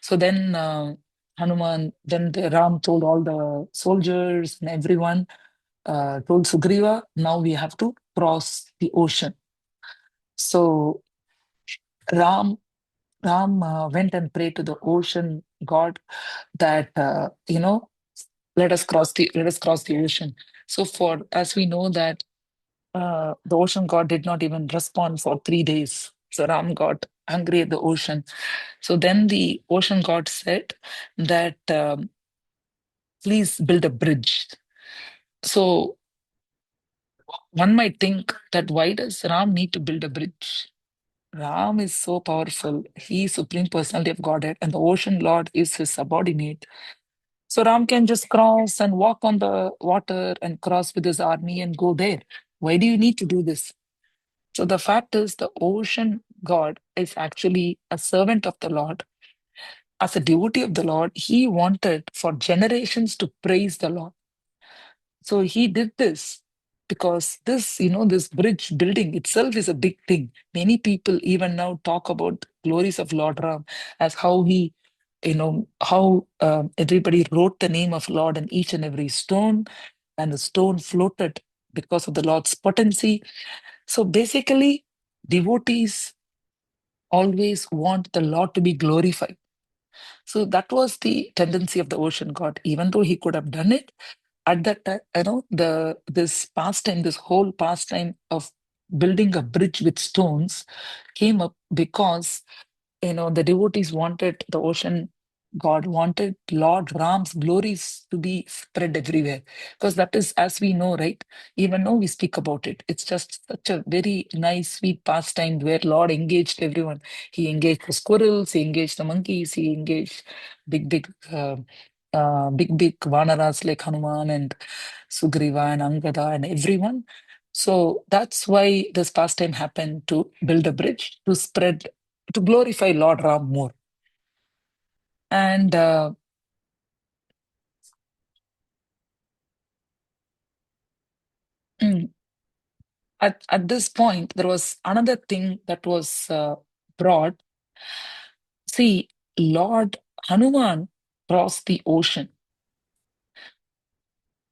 So then then Ram told all the soldiers and everyone, told Sugriva, now we have to cross the ocean. So Ram went and prayed to the ocean god that let us cross the ocean. So for as we know that the ocean god did not even respond for 3 days. So Ram got angry at the ocean. So then the ocean god said that please build a bridge. So one might think that why does Ram need to build a bridge? Ram is so powerful. He is Supreme Personality of Godhead, and the Ocean Lord is his subordinate. So Ram can just cross and walk on the water and cross with his army and go there. Why do you need to do this? So the fact is, the Ocean God is actually a servant of the Lord. As a devotee of the Lord, he wanted for generations to praise the Lord. So he did this because this bridge building itself is a big thing. Many people even now talk about glories of Lord Ram as how how everybody wrote the name of Lord in each and every stone, and the stone floated because of the Lord's potency. So basically, devotees always want the Lord to be glorified. So that was the tendency of the ocean god. Even though he could have done it, at that time, this pastime, this whole pastime of building a bridge with stones came up because the devotees wanted the ocean god wanted Lord Ram's glories to be spread everywhere, because that is, as we know, right? Even though we speak about it, it's just such a very nice sweet pastime where Lord engaged everyone. He engaged the squirrels, he engaged the monkeys, he engaged big big big vanaras like Hanuman and Sugriva and Angada and everyone. So that's why this pastime happened, to build a bridge to spread, to glorify Lord Ram more. And Mm. At this point, there was another thing that was brought. See, Lord Hanuman crossed the ocean,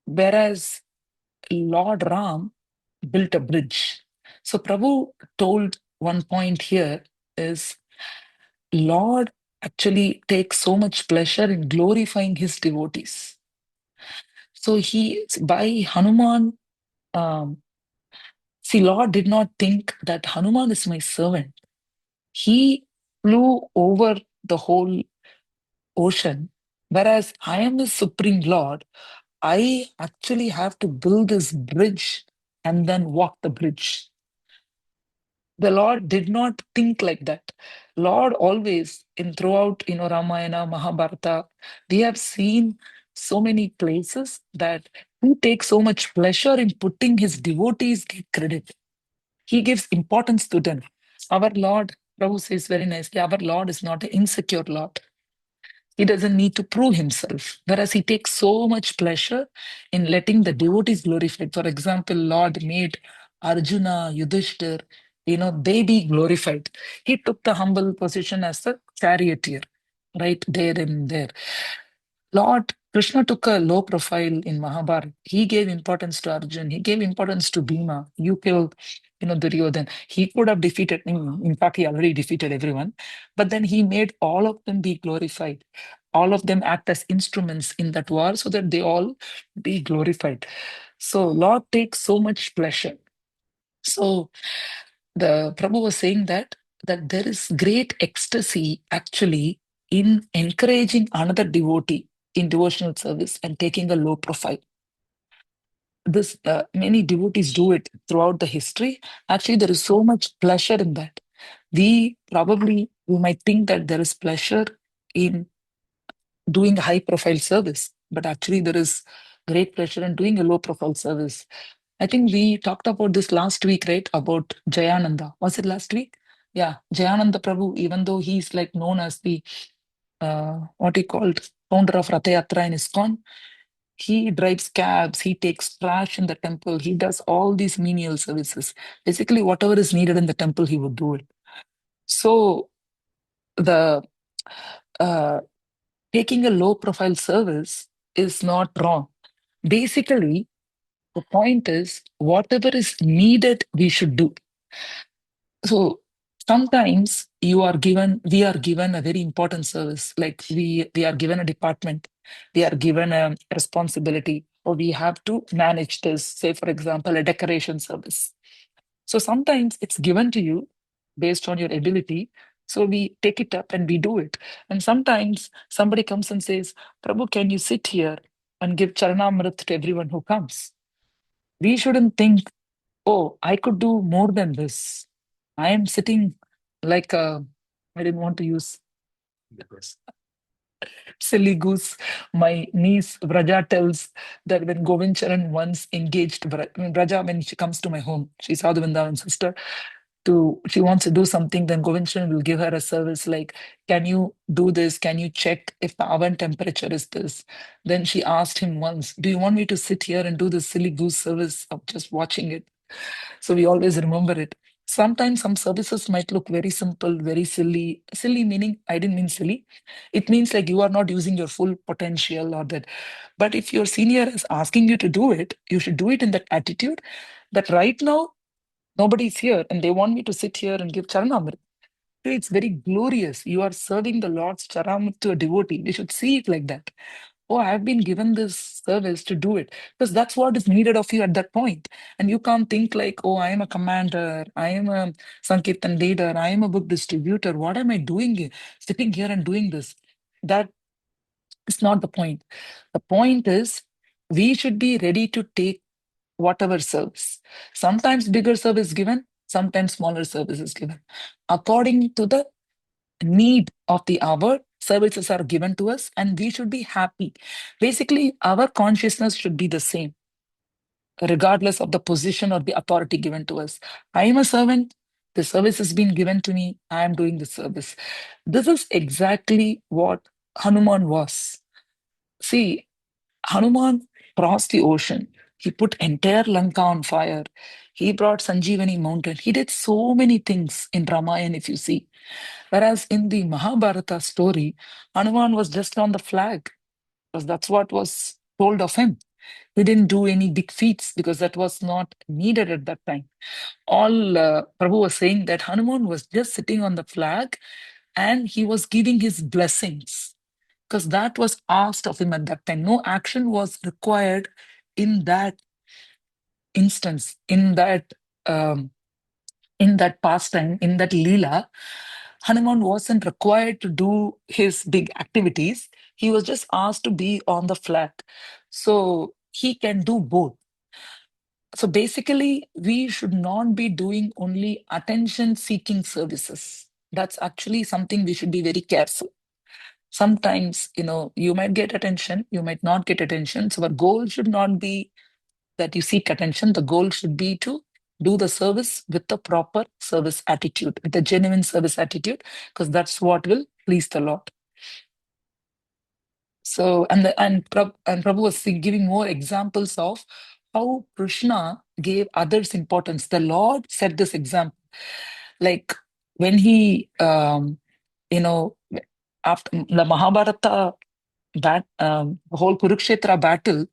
whereas Lord Ram built a bridge. So Prabhu told one point here is Lord actually takes so much pleasure in glorifying his devotees. So he, by Hanuman, um, see, Lord did not think that Hanuman is my servant. He flew over the whole ocean, whereas I am the supreme Lord. I actually have to build this bridge and then walk the bridge. The Lord did not think like that. Lord always, in throughout, Ramayana, Mahabharata, we have seen so many places that he takes so much pleasure in putting his devotees get credit. He gives importance to them. Our Lord, Prabhu says very nicely, our Lord is not an insecure Lord. He doesn't need to prove himself, whereas he takes so much pleasure in letting the devotees glorified. For example, Lord made Arjuna, Yudhishthir, they be glorified. He took the humble position as the charioteer, right there and there. Lord Krishna took a low profile in Mahabharata. He gave importance to Arjun. He gave importance to Bhima. You killed, Duryodhan. He could have defeated him. In fact, he already defeated everyone. But then he made all of them be glorified. All of them act as instruments in that war so that they all be glorified. So Lord takes so much pleasure. So the Prabhu was saying that there is great ecstasy actually in encouraging another devotee in devotional service and taking a low profile. This many devotees do it throughout the history. Actually, there is so much pleasure in that. We might think that there is pleasure in doing a high profile service, but actually there is great pleasure in doing a low profile service. I think we talked about this last week, right? About Jayananda. Was it last week? Yeah, Jayananda Prabhu, even though he's like known as the what he called founder of Ratha Yatra in ISKCON, he drives cabs, he takes trash in the temple, he does all these menial services. Basically, whatever is needed in the temple, he would do it. So the uh, taking a low profile service is not wrong. Basically, the point is whatever is needed, we should do. So sometimes we are given a very important service, like we are given a department, we are given a responsibility, or we have to manage this, say, for example, a decoration service. So sometimes it's given to you based on your ability. So we take it up and we do it. And sometimes somebody comes and says, Prabhu, can you sit here and give Charanamrit to everyone who comes? We shouldn't think, oh, I could do more than this. I am sitting like a, I didn't want to use silly goose. My niece Vraja tells that when Govind Charan once engaged Vraja when she comes to my home, she's Sadhu Vrindavan's sister, she wants to do something, then Govind Charan will give her a service like, can you do this? Can you check if the oven temperature is this? Then she asked him once, do you want me to sit here and do this silly goose service of just watching it? So we always remember it. Sometimes some services might look very simple, very silly. Silly meaning, I didn't mean silly. It means like you are not using your full potential or that. But if your senior is asking you to do it, you should do it in that attitude that right now nobody's here and they want me to sit here and give Charanamrit. So it's very glorious. You are serving the Lord's Charanamrit to a devotee. We should see it like that. Oh, I've been given this service to do it because that's what is needed of you at that point. And you can't think like, oh, I am a commander, I am a Sankirtan leader, I am a book distributor. What am I doing here? Sitting here and doing this? That is not the point. The point is we should be ready to take whatever serves. Sometimes bigger service given, sometimes smaller service is given. According to the need of the hour, services are given to us and we should be happy. Basically, our consciousness should be the same, regardless of the position or the authority given to us. I am a servant, the service has been given to me, I am doing the service. This is exactly what Hanuman was. See, Hanuman crossed the ocean. He put entire Lanka on fire. He brought Sanjeevani mountain. He did so many things in Ramayan, if you see. Whereas in the Mahabharata story, Hanuman was just on the flag, because that's what was told of him. He didn't do any big feats because that was not needed at that time. All Prabhu was saying that Hanuman was just sitting on the flag and he was giving his blessings, because that was asked of him at that time. No action was required in that instance, um, in that pastime, in that Leela. Hanuman wasn't required to do his big activities. He was just asked to be on the flag. So he can do both. So basically, we should not be doing only attention seeking services. That's actually something we should be very careful. Sometimes, you might get attention, you might not get attention. So our goal should not be that you seek attention. The goal should be to do the service with the proper service attitude, with a genuine service attitude, because that's what will please the Lord. So, and Prabhu was giving more examples of how Krishna gave others importance. The Lord set this example. Like when he, you know, after the Mahabharata whole Kurukshetra battle,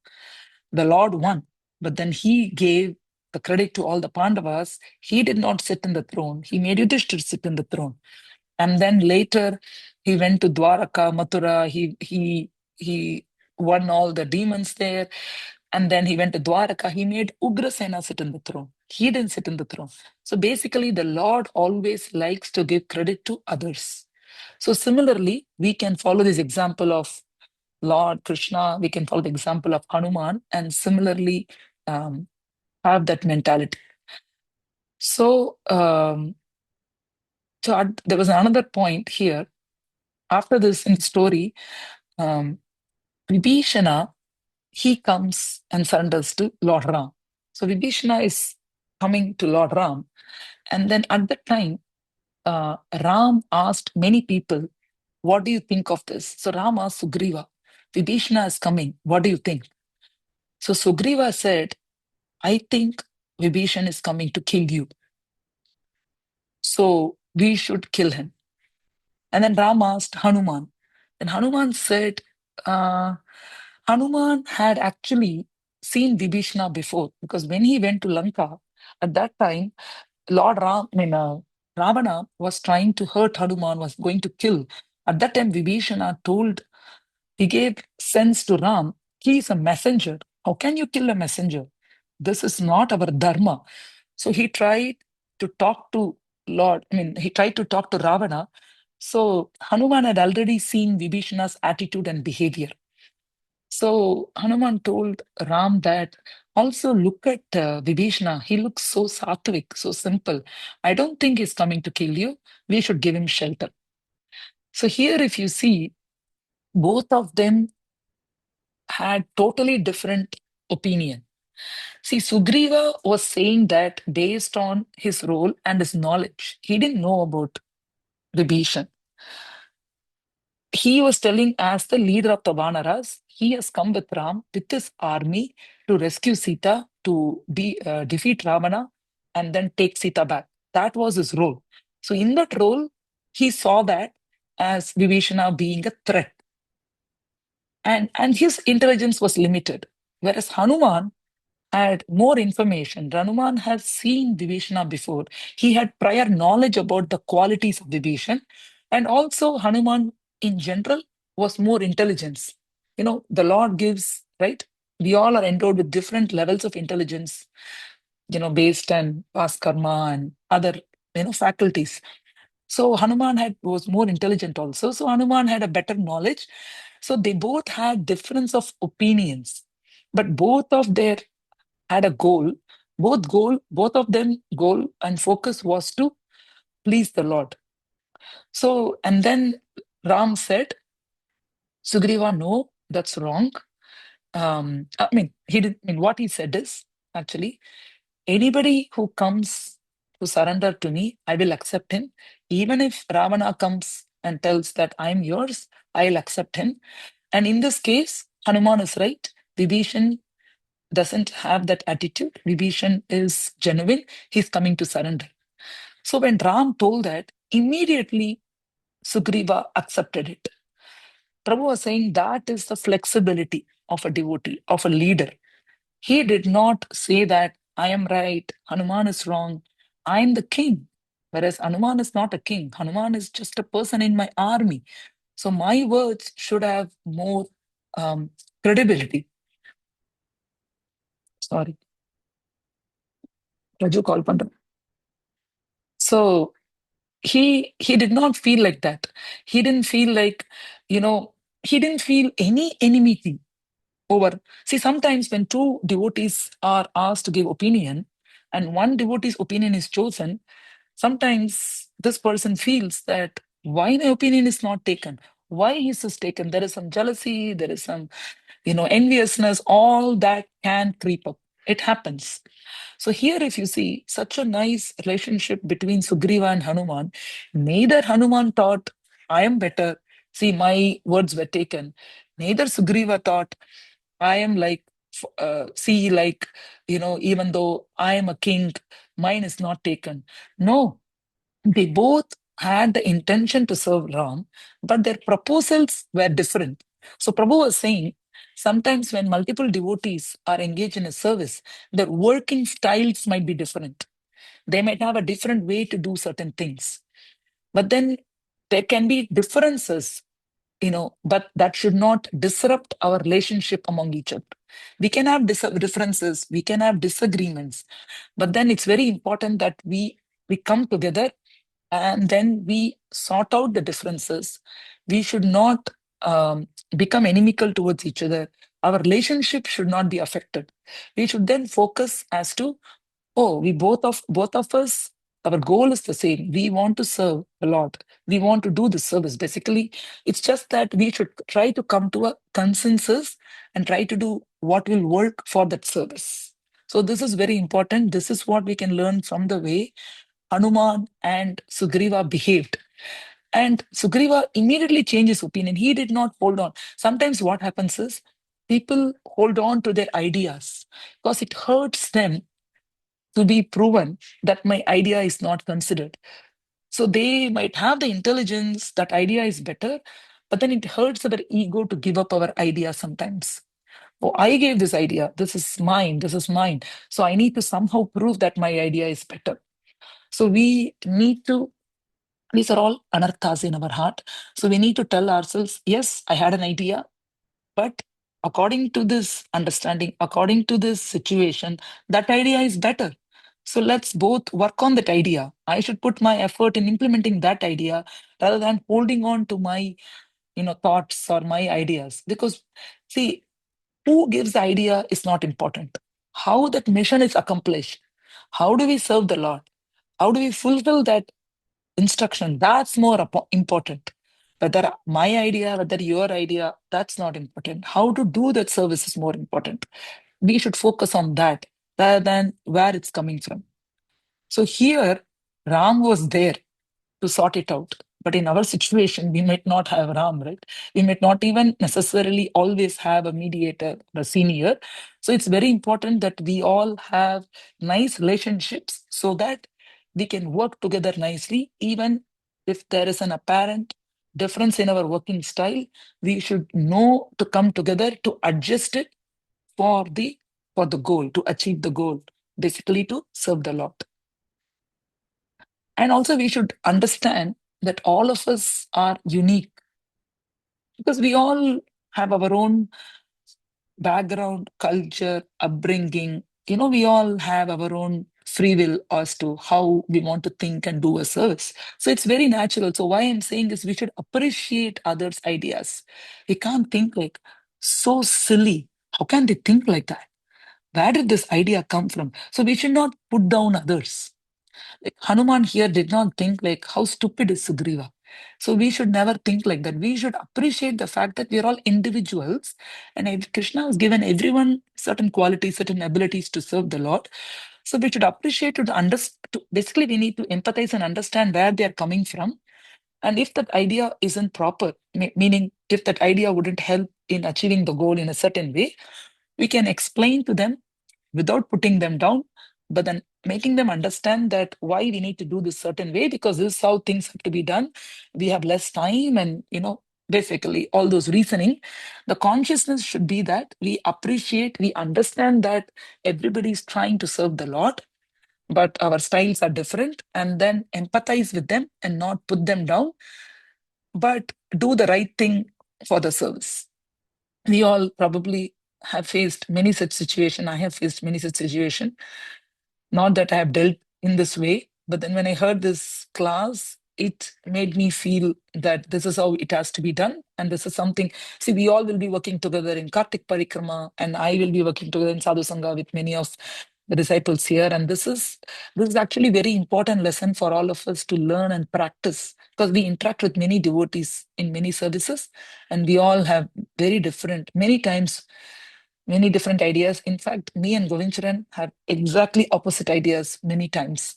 the Lord won. But then he gave the credit to all the Pandavas. He did not sit in the throne. He made Yudhishthir sit in the throne. And then later he went to Dwaraka, Mathura. He won all the demons there. And then he went to Dwaraka. He made Ugrasena sit in the throne. He didn't sit in the throne. So basically, the Lord always likes to give credit to others. So similarly, we can follow this example of Lord Krishna. We can follow the example of Hanuman, and similarly um, have that mentality. So, there was another point here. After this in the story, um, Vibhishana, he comes and surrenders to Lord Ram. So Vibhishana is coming to Lord Ram. And then at that time, Ram asked many people, what do you think of this? So Ram asked Sugriva, Vibhishana is coming. What do you think? So Sugriva said, I think Vibhishan is coming to kill you. So we should kill him. And then Ram asked Hanuman. And Hanuman said, uh, Hanuman had actually seen Vibhishana before, because when he went to Lanka, at that time, Lord Ram, Ravana was trying to hurt Hanuman, was going to kill. At that time, Vibhishana he gave sense to Ram, he is a messenger. How can you kill a messenger? This is not our dharma. So he tried to talk to he tried to talk to Ravana. So Hanuman had already seen Vibhishana's attitude and behavior. So Hanuman told Ram that also look at Vibhishana. He looks so sattvic, so simple. I don't think he's coming to kill you. We should give him shelter. So here, if you see, both of them had totally different opinion. See, Sugriva was saying that based on his role and his knowledge, he didn't know about Vibhishan. He was telling, as the leader of the Vanaras, he has come with Ram with his army to rescue Sita, to defeat Ravana, and then take Sita back. That was his role. So in that role, he saw that as Vibhishana being a threat. And his intelligence was limited. Whereas Hanuman had more information. Hanuman had seen Vibhishana before. He had prior knowledge about the qualities of Vibhishan. And also Hanuman in general was more intelligence. The Lord gives, right? We all are endowed with different levels of intelligence, based on past karma and other, faculties. So Hanuman was more intelligent also. So Hanuman had a better knowledge. So they both had difference of opinions, but both of their had a goal. Both of them goal and focus was to please the Lord. So, and then Ram said, Sugriva, no, that's wrong. What he said is actually, anybody who comes to surrender to me, I will accept him. Even if Ravana comes and tells that I'm yours, I'll accept him. And in this case, Hanuman is right. Vibhishan, doesn't have that attitude. Vibhishan is genuine. He's coming to surrender. So when Ram told that, immediately Sugriva accepted it. Prabhu was saying that is the flexibility of a devotee, of a leader. He did not say that I am right, Hanuman is wrong, I am the king. Whereas Hanuman is not a king. Hanuman is just a person in my army. So my words should have more um, credibility. Sorry, Raju call pandra. So he did not feel like that. He didn't feel like, you know, he didn't feel any enmity over. See, sometimes when two devotees are asked to give opinion and one devotee's opinion is chosen, sometimes this person feels that why my opinion is not taken? Why is this taken? There is some jealousy, there is some, enviousness, all that can creep up. It happens. So here, if you see such a nice relationship between Sugriva and Hanuman, neither Hanuman thought, I am better. See, my words were taken. Neither Sugriva thought, I am like, see, like, even though I am a king, mine is not taken. No, they both had the intention to serve Ram, but their proposals were different. So Prabhu was saying, sometimes when multiple devotees are engaged in a service, their working styles might be different. They might have a different way to do certain things. But then there can be differences, but that should not disrupt our relationship among each other. We can have differences, we can have disagreements, but then it's very important that we come together and then we sort out the differences. We should not become inimical towards each other. Our relationship should not be affected. We should then focus as to, oh, we both of us, our goal is the same. We want to serve the Lord. We want to do the service. Basically, it's just that we should try to come to a consensus and try to do what will work for that service. So this is very important. This is what we can learn from the way Hanuman and Sugriva behaved. And Sugriva immediately changed his opinion. He did not hold on. Sometimes what happens is people hold on to their ideas because it hurts them to be proven that my idea is not considered. So they might have the intelligence that idea is better, but then it hurts our ego to give up our idea sometimes. Oh, I gave this idea. This is mine. This is mine. So I need to somehow prove that my idea is better. So we need to, these are all anarthas in our heart. So we need to tell ourselves, yes, I had an idea, but according to this understanding, according to this situation, that idea is better. So let's both work on that idea. I should put my effort in implementing that idea rather than holding on to my, thoughts or my ideas. Because see, who gives the idea is not important. How that mission is accomplished. How do we serve the Lord? How do we fulfill that instruction? That's more important. Whether my idea, whether your idea, that's not important. How to do that service is more important. We should focus on that rather than where it's coming from. So here, Ram was there to sort it out. But in our situation, we might not have Ram, right? We might not even necessarily always have a mediator, a senior. So it's very important that we all have nice relationships so that we can work together nicely, even if there is an apparent difference in our working style. We should know to come together to adjust it for the goal, to achieve the goal, basically to serve the Lord. And also, we should understand that all of us are unique because we all have our own background, culture, upbringing. We all have our own free will as to how we want to think and do a service. So it's very natural. So, why I'm saying is we should appreciate others' ideas. We can't think like so silly. How can they think like that? Where did this idea come from? So, we should not put down others. Like Hanuman here did not think like how stupid is Sugriva. So we should never think like that. We should appreciate the fact that we are all individuals, and Krishna has given everyone certain qualities, certain abilities to serve the Lord. So we should appreciate to understand. Basically, we need to empathize and understand where they are coming from. And if that idea isn't proper, meaning if that idea wouldn't help in achieving the goal in a certain way, we can explain to them without putting them down, but then making them understand that why we need to do this certain way, because this is how things have to be done. We have less time, and basically all those reasoning. The consciousness should be that we appreciate, we understand that everybody is trying to serve the Lord, but our styles are different, and then empathize with them and not put them down, but do the right thing for the service. We all probably have faced many such situation. I have faced many such situation. Not that I have dealt in this way, but then when I heard this class, it made me feel that this is how it has to be done. And this is something, see, we all will be working together in Kartik Parikrama, and I will be working together in Sadhu Sangha with many of the disciples here. And this is actually very important lesson for all of us to learn and practice, because we interact with many devotees in many services, and we all have very different, many times many different ideas. In fact, me and Govindcharan have exactly opposite ideas many times.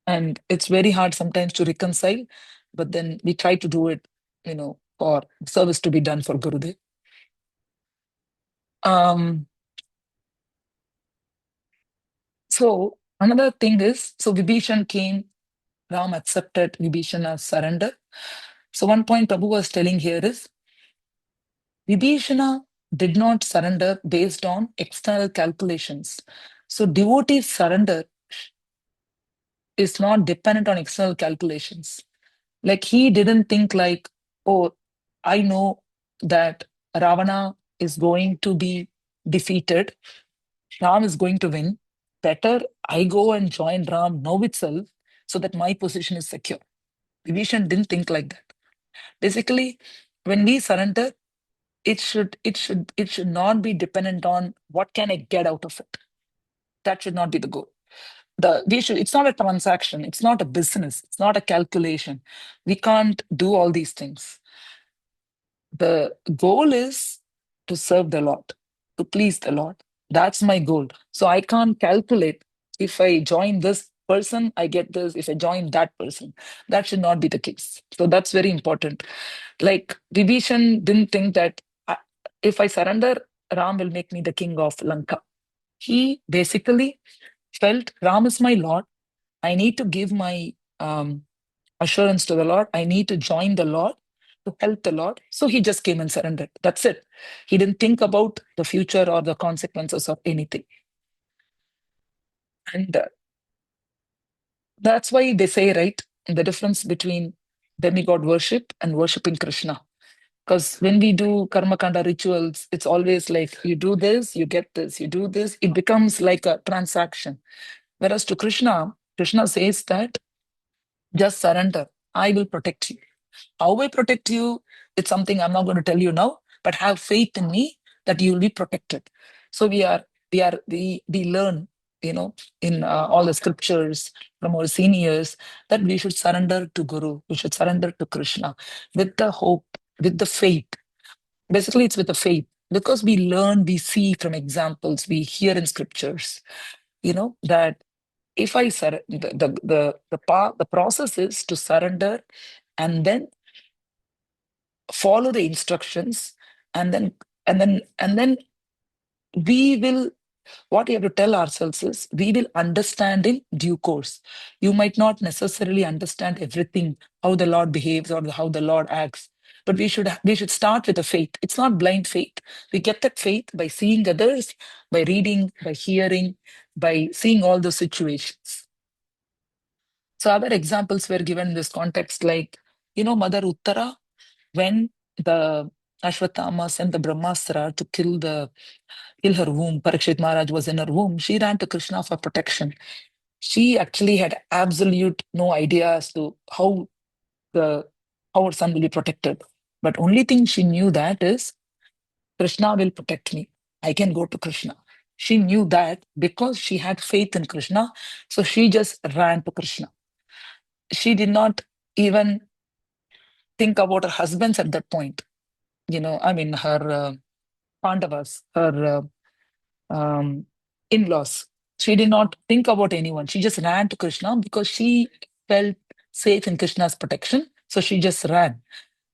And it's very hard sometimes to reconcile, but then we try to do it, for service to be done for Gurudev. Um, so another thing is, so Vibhishan came, Ram accepted Vibhishana's surrender. So one point Prabhu was telling here is, Vibhishana did not surrender based on external calculations. So devotee surrender is not dependent on external calculations. Like he didn't think like, oh, I know that Ravana is going to be defeated, Ram is going to win. Better I go and join Ram now itself so that my position is secure. Vibhishan didn't think like that. Basically, when we surrender, it should not be dependent on what can I get out of it. That should not be the goal. It's not a transaction, it's not a business, it's not a calculation. We can't do all these things. The goal is to serve the Lord, to please the Lord. That's my goal. So I can't calculate, if I join this person I get this, if I join that person. That should not be the case. So that's very important. Like Vibhishan didn't think that, if I surrender, Ram will make me the king of Lanka. He basically felt, Ram is my Lord, I need to give my assurance to the Lord. I need to join the Lord to help the Lord. So he just came and surrendered. That's it. He didn't think about the future or the consequences of anything. And that's why they say, right, the difference between demigod worship and worshiping Krishna. Because when we do karma kanda rituals, it's always like you do this, you get this, you do this. It becomes like a transaction. Whereas to Krishna, Krishna says that just surrender. I will protect you. How I protect you, it's something I'm not going to tell you now, but have faith in me that you will be protected. So we learn, in all the scriptures from our seniors, that we should surrender to Guru, we should surrender to Krishna with the hope, with the faith. Basically, it's with the faith, because we learn, we see from examples, we hear in scriptures, that if I surrender, the process is to surrender and then follow the instructions, and then we will, what we have to tell ourselves is, we will understand in due course. You might not necessarily understand everything, how the Lord behaves or how the Lord acts, but we should start with a faith. It's not blind faith. We get that faith by seeing others, by reading, by hearing, by seeing all those situations. So other examples were given in this context, like, Mother Uttara, when the Ashwatthama sent the Brahmastra to kill her womb, Parikshit Maharaj was in her womb, she ran to Krishna for protection. She actually had absolute no idea as to the how her son will be protected. But only thing she knew that is, Krishna will protect me. I can go to Krishna. She knew that because she had faith in Krishna, so she just ran to Krishna. She did not even think about her husbands at that point. I mean, her Pandavas, her in laws. She did not think about anyone. She just ran to Krishna because she felt safe in Krishna's protection. So she just ran.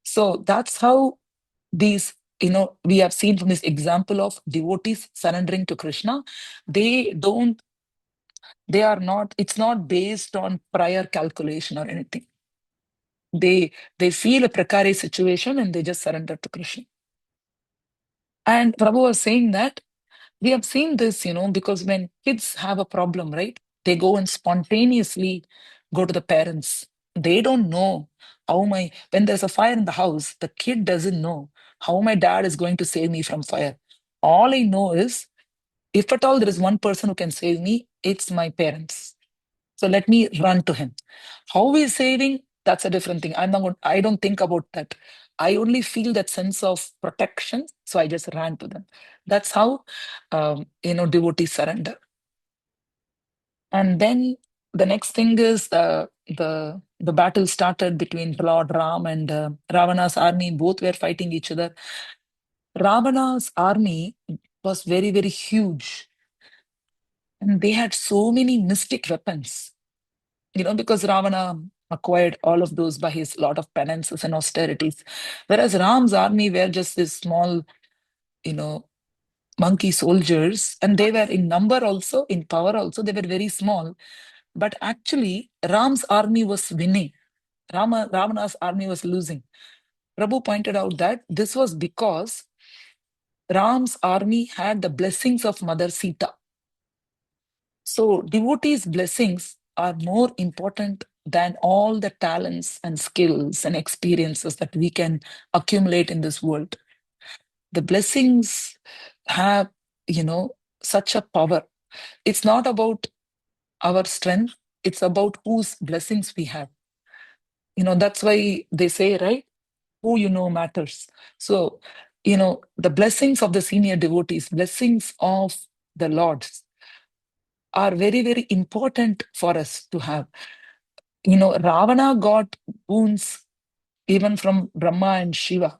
So that's how these we have seen from this example of devotees surrendering to Krishna, they don't, they are not, it's not based on prior calculation or anything. They feel a precarious situation and they just surrender to Krishna. And Prabhu was saying that we have seen this, because when kids have a problem, right, they go and spontaneously go to the parents. They don't know when there's a fire in the house, the kid doesn't know how my dad is going to save me from fire. All I know is, if at all there is one person who can save me, it's my parents. So let me run to him. How he's saving, that's a different thing. I don't think about that. I only feel that sense of protection. So I just ran to them. That's how devotees surrender. And then the next thing is the battle started between Lord Ram and Ravana's army. Both were fighting each other. Ravana's army was very, very huge. And they had so many mystic weapons, because Ravana acquired all of those by his lot of penances and austerities. Whereas Ram's army were just this small, you know, monkey soldiers, and they were in number also, in power also, they were very small. But actually, Ram's army was winning. Ravana's army was losing. Prabhu pointed out that this was because Ram's army had the blessings of Mother Sita. So, devotees' blessings are more important than all the talents and skills and experiences that we can accumulate in this world. The blessings have, such a power. It's not about our strength, it's about whose blessings we have. That's why they say, right? Who you know matters. So, the blessings of the senior devotees, blessings of the Lords, are very, very important for us to have. Ravana got wounds even from Brahma and Shiva,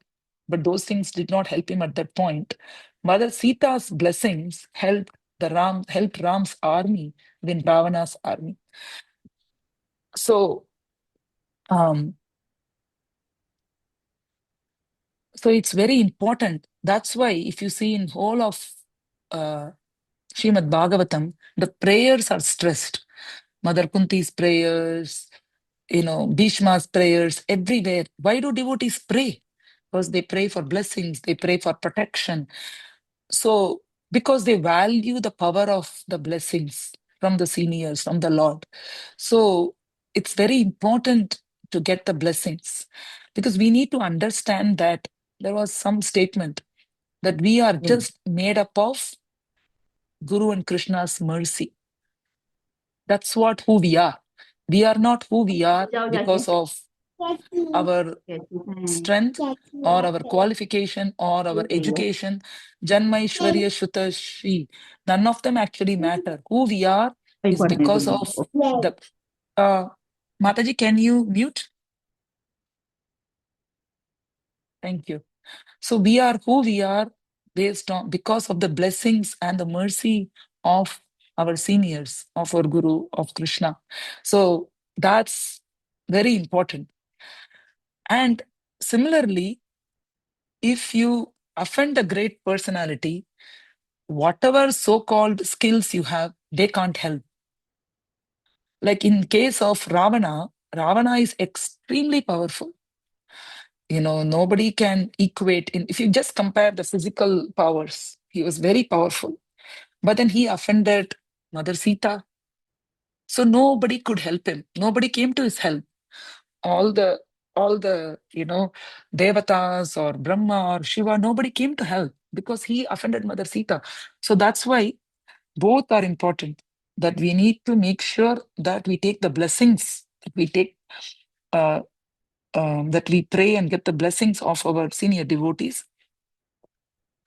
but those things did not help him at that point. Mother Sita's blessings helped Ram's army win Ravana's army. So, um, so it's very important. That's why if you see in whole of uh, Srimad Bhagavatam, the prayers are stressed. Mother Kunti's prayers, Bhishma's prayers, everywhere. Why do devotees pray? Because they pray for blessings, they pray for protection. So, because they value the power of the blessings from the seniors, from the Lord. So, it's very important to get the blessings, because we need to understand that there was some statement that we are just made up of Guru and Krishna's mercy. That's who we are. We are not who we are because of our strength or our qualification or our education. Janmaishwarya Shuta Shri. None of them actually matter. Who we are is because of the. Mataji, can you mute? Thank you. So we are who we are because of the blessings and the mercy of our seniors, of our Guru, of Krishna. So that's very important. And similarly, if you offend a great personality, whatever so-called skills you have, they can't help. Like in case of Ravana, Ravana is extremely powerful. Nobody can equate if you just compare the physical powers, he was very powerful. But then he offended Mother Sita. So nobody could help him. Nobody came to his help. All the Devatas or Brahma or Shiva, nobody came to help because he offended Mother Sita. So that's why both are important, that we need to make sure that we take the blessings, uh, that we pray and get the blessings of our senior devotees.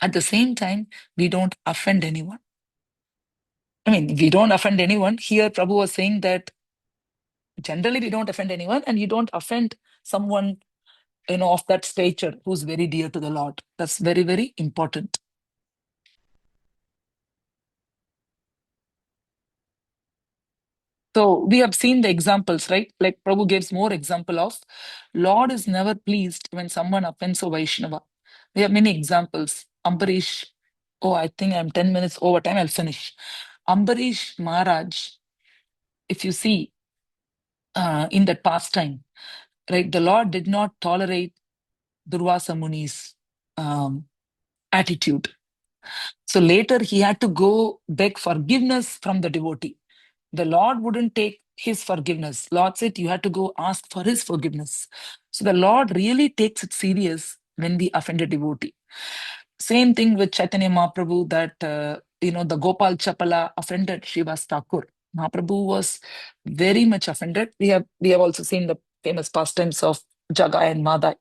At the same time, we don't offend anyone. I mean, we don't offend anyone. Here, Prabhu was saying that generally we don't offend anyone, and you don't offend someone, of that stature who's very dear to the Lord. That's very, very important. So we have seen the examples, right? Like Prabhu gives more example of Lord is never pleased when someone offends a Vaishnava. We have many examples. Ambarish, oh, I think I'm 10 minutes over time, I'll finish. Ambarish Maharaj, if you see in that pastime, right, the Lord did not tolerate Durvasa Muni's um, attitude. So later he had to go beg forgiveness from the devotee. The Lord wouldn't take his forgiveness. Lord said you had to go ask for his forgiveness. So the Lord really takes it serious when we offend a devotee. Same thing with Chaitanya Mahaprabhu that, the Gopal Chapala offended Srivas Thakur. Mahaprabhu was very much offended. We have also seen the famous pastimes of Jagai and Madai.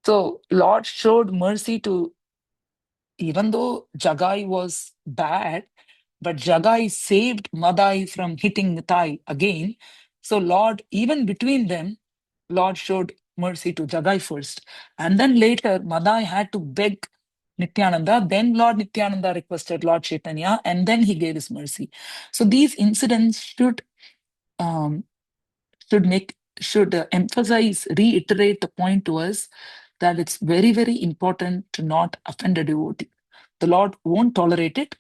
So Lord showed mercy to, even though Jagai was bad, but Jagai saved Madai from hitting Nitai again. So Lord, even between them, Lord showed mercy to Jagai first. And then later, Madai had to beg Nityananda. Then Lord Nityananda requested Lord Chaitanya, and then he gave his mercy. So these incidents um, should emphasize, reiterate the point to us that it's very, very important to not offend a devotee. The Lord won't tolerate it.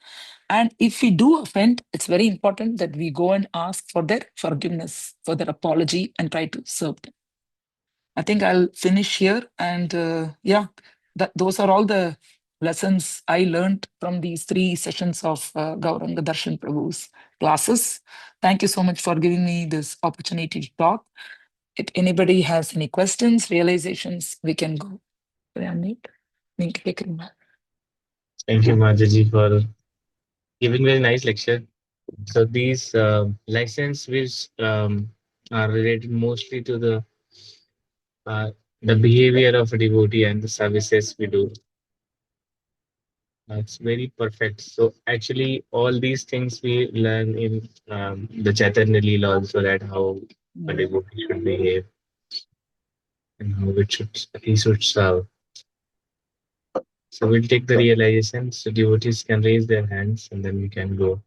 And if we do offend, it's very important that we go and ask for their forgiveness, for their apology, and try to serve them. I think I'll finish here. And yeah, those are all the lessons I learned from these 3 sessions of Gauranga Darshan Prabhu's classes. Thank you so much for giving me this opportunity to talk. If anybody has any questions, realizations, we can go. Thank you, Mataji, for giving very nice lecture. So these lessons which are related mostly to uh, the behavior of a devotee and the services we do. That's very perfect. So actually, all these things we learn in the Chaitanya Leela also, that how a devotee should behave and how he should serve. So we'll take the realization. So devotees can raise their hands and then we can go.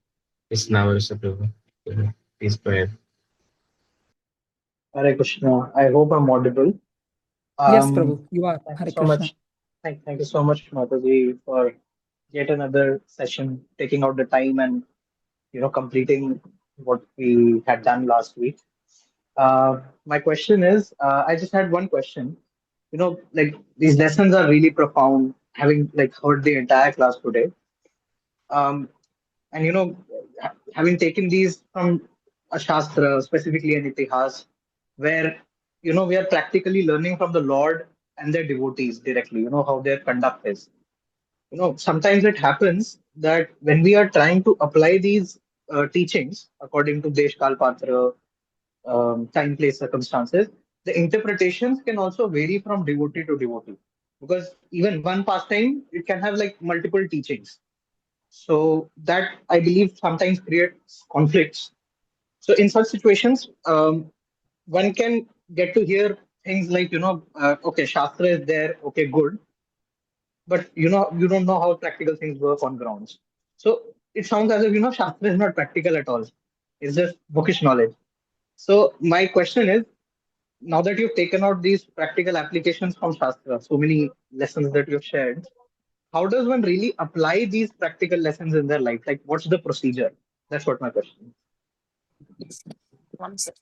It's now Prabhu. Please go ahead. Hare Krishna. I hope I'm audible. Yes, Um, Prabhu, you are. Thank you Hare so Krishna. much. Thank you so much, Mataji, for yet another session, taking out the time and completing what we had done last week. My question is, I just had one question. Like these lessons are really profound. Having like heard the entire class today, um, and having taken these from a shastra, specifically an itihas, where we are practically learning from the Lord and their devotees directly. How their conduct is. Sometimes it happens that when we are trying to apply these teachings according to Desh Kal Patra, time, place, circumstances, the interpretations can also vary from devotee to devotee. Because even one pastime, it can have like multiple teachings. So that I believe sometimes creates conflicts. So in such situations, one can get to hear things like, okay, Shastra is there, okay, good, but you don't know how practical things work on grounds. So it sounds as if Shastra is not practical at all. It's just bookish knowledge. So my question is, now that you've taken out these practical applications from Shastra, so many lessons that you've shared, how does one really apply these practical lessons in their life? Like, what's the procedure? That's what my question is. Yes. One second.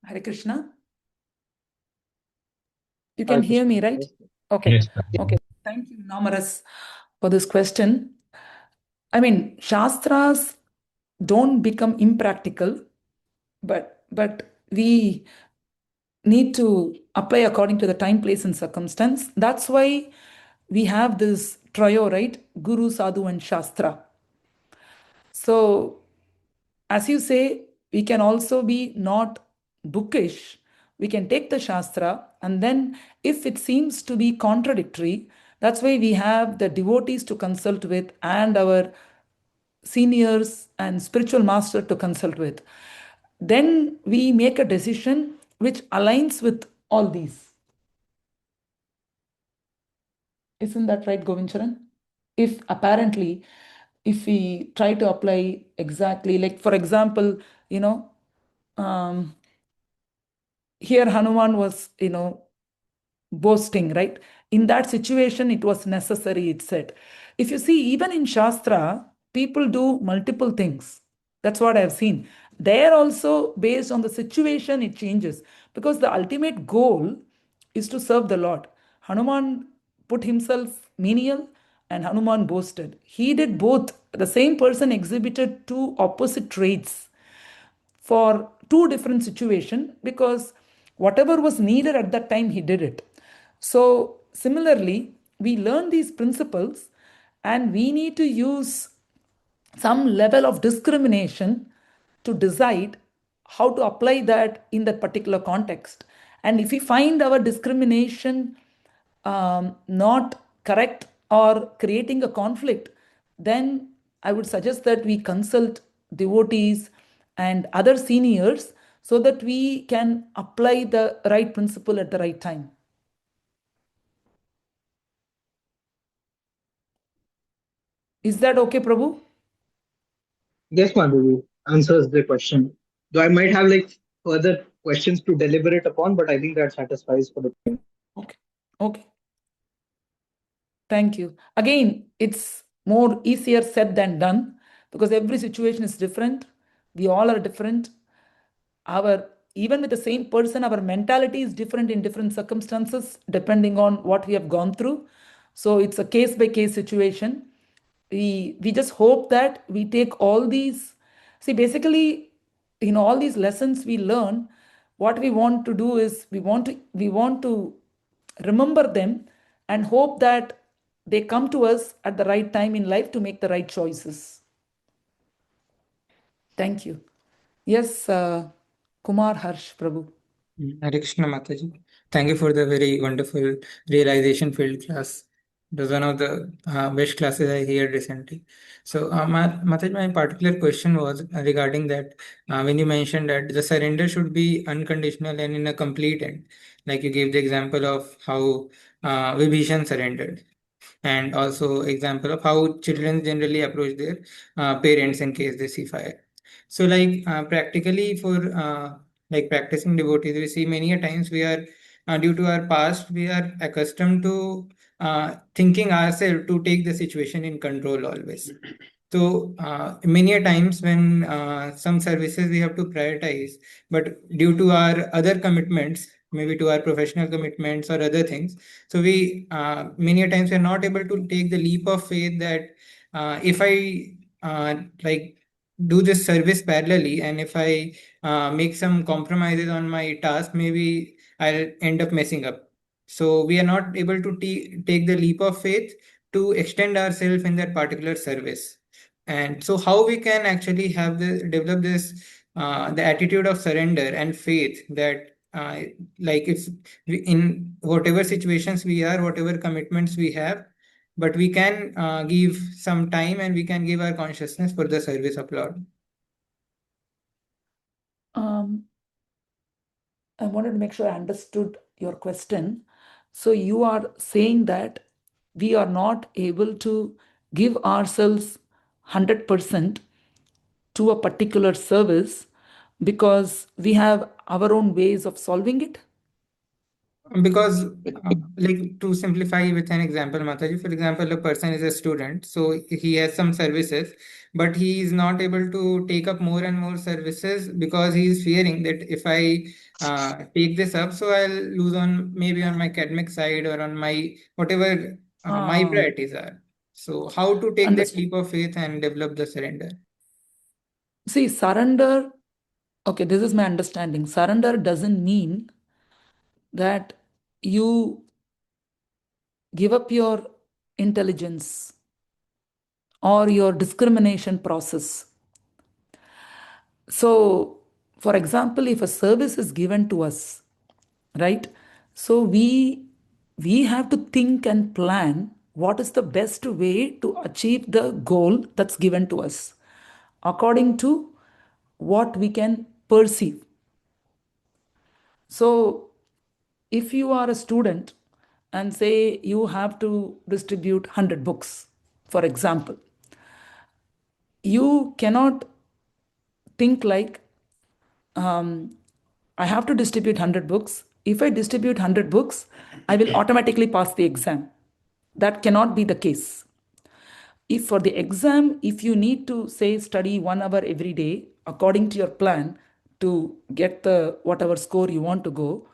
Hare Krishna. You can Hare hear Krishna. me, right? Yes. Okay. Yes. Okay. Thank you, Namaras, for this question. I mean, Shastras don't become impractical, but we need to apply according to the time, place, and circumstance. That's why we have this trio, right? Guru, Sadhu, and Shastra. So, as you say, we can also be not bookish. We can take the Shastra, and then if it seems to be contradictory, that's why we have the devotees to consult with and our seniors and spiritual master to consult with. Then we make a decision which aligns with all these. Isn't that right, Govincharan? If apparently if we try to apply exactly, like for example, um, here Hanuman was, boasting, right? In that situation, it was necessary, it said. If you see, even in Shastra, people do multiple things. That's what I've seen. There also, based on the situation, it changes because the ultimate goal is to serve the Lord. Hanuman put himself menial and Hanuman boasted. He did both. The same person exhibited two opposite traits for two different situations because whatever was needed at that time he did it. So similarly we learn these principles and we need to use some level of discrimination to decide how to apply that in that particular context. And if we find our discrimination not correct or creating a conflict, then I would suggest that we consult devotees and other seniors so that we can apply the right principle at the right time. Is that okay, Prabhu? Yes, Madhu answers the question. Though I might have like further questions to deliberate upon, but I think that satisfies for the time. Okay. Okay. Thank you. Again, it's more easier said than done because every situation is different. We all are different. Our even with the same person, our mentality is different in different circumstances depending on what we have gone through. So it's a case by case situation. We just hope that we take all these. See, basically, in all these lessons we learn, what we want to do is we want to remember them and hope that they come to us at the right time in life to make the right choices. Thank you. Yes, Kumar Harsh Prabhu. Hare Krishna Mataji. Thank you for the very wonderful realization field class. It was one of the best classes I heard recently. So, Mataji, my particular question was regarding that when you mentioned that the surrender should be unconditional and in a complete end, like you gave the example of how Vibhishan surrendered, and also example of how children generally approach their parents in case they see fire. So, like practically for like practicing devotees, we see many a times we are due to our past, we are accustomed to thinking ourselves to take the situation in control always. So many a times when some services we have to prioritize, but due to our other commitments, maybe to our professional commitments or other things, so we many a times we are not able to take the leap of faith that if I like do this service parallelly, and if I make some compromises on my task, maybe I'll end up messing up. So we are not able to take the leap of faith to extend ourselves in that particular service. And so how we can actually have the develop this the attitude of surrender and faith that like if we, in whatever situations we are, whatever commitments we have, but we can give some time and we can give our consciousness for the service of Lord. Um, I wanted to make sure I understood your question. So you are saying that we are not able to give ourselves 100% to a particular service because we have our own ways of solving it? Because like to simplify with an example, Mataji, for example, a person is a student, so he has some services, but he is not able to take up more and more services because he is fearing that if I take this up, so I'll lose on maybe on my academic side or on my whatever my Ah, priorities are. So how to take that understood. leap of faith and develop the surrender? See, surrender, okay, this is my understanding. Surrender doesn't mean that you give up your intelligence or your discrimination process. So, for example, if a service is given to us, right? So we have to think and plan what is the best way to achieve the goal that's given to us according to what we can perceive. So, if you are a student and say you have to distribute 100 books, for example, you cannot think like, I have to distribute 100 books. If I distribute 100 books, I will automatically pass the exam. That cannot be the case. If for the exam, if you need to say study 1 hour every day according to your plan to get the whatever score you want to go,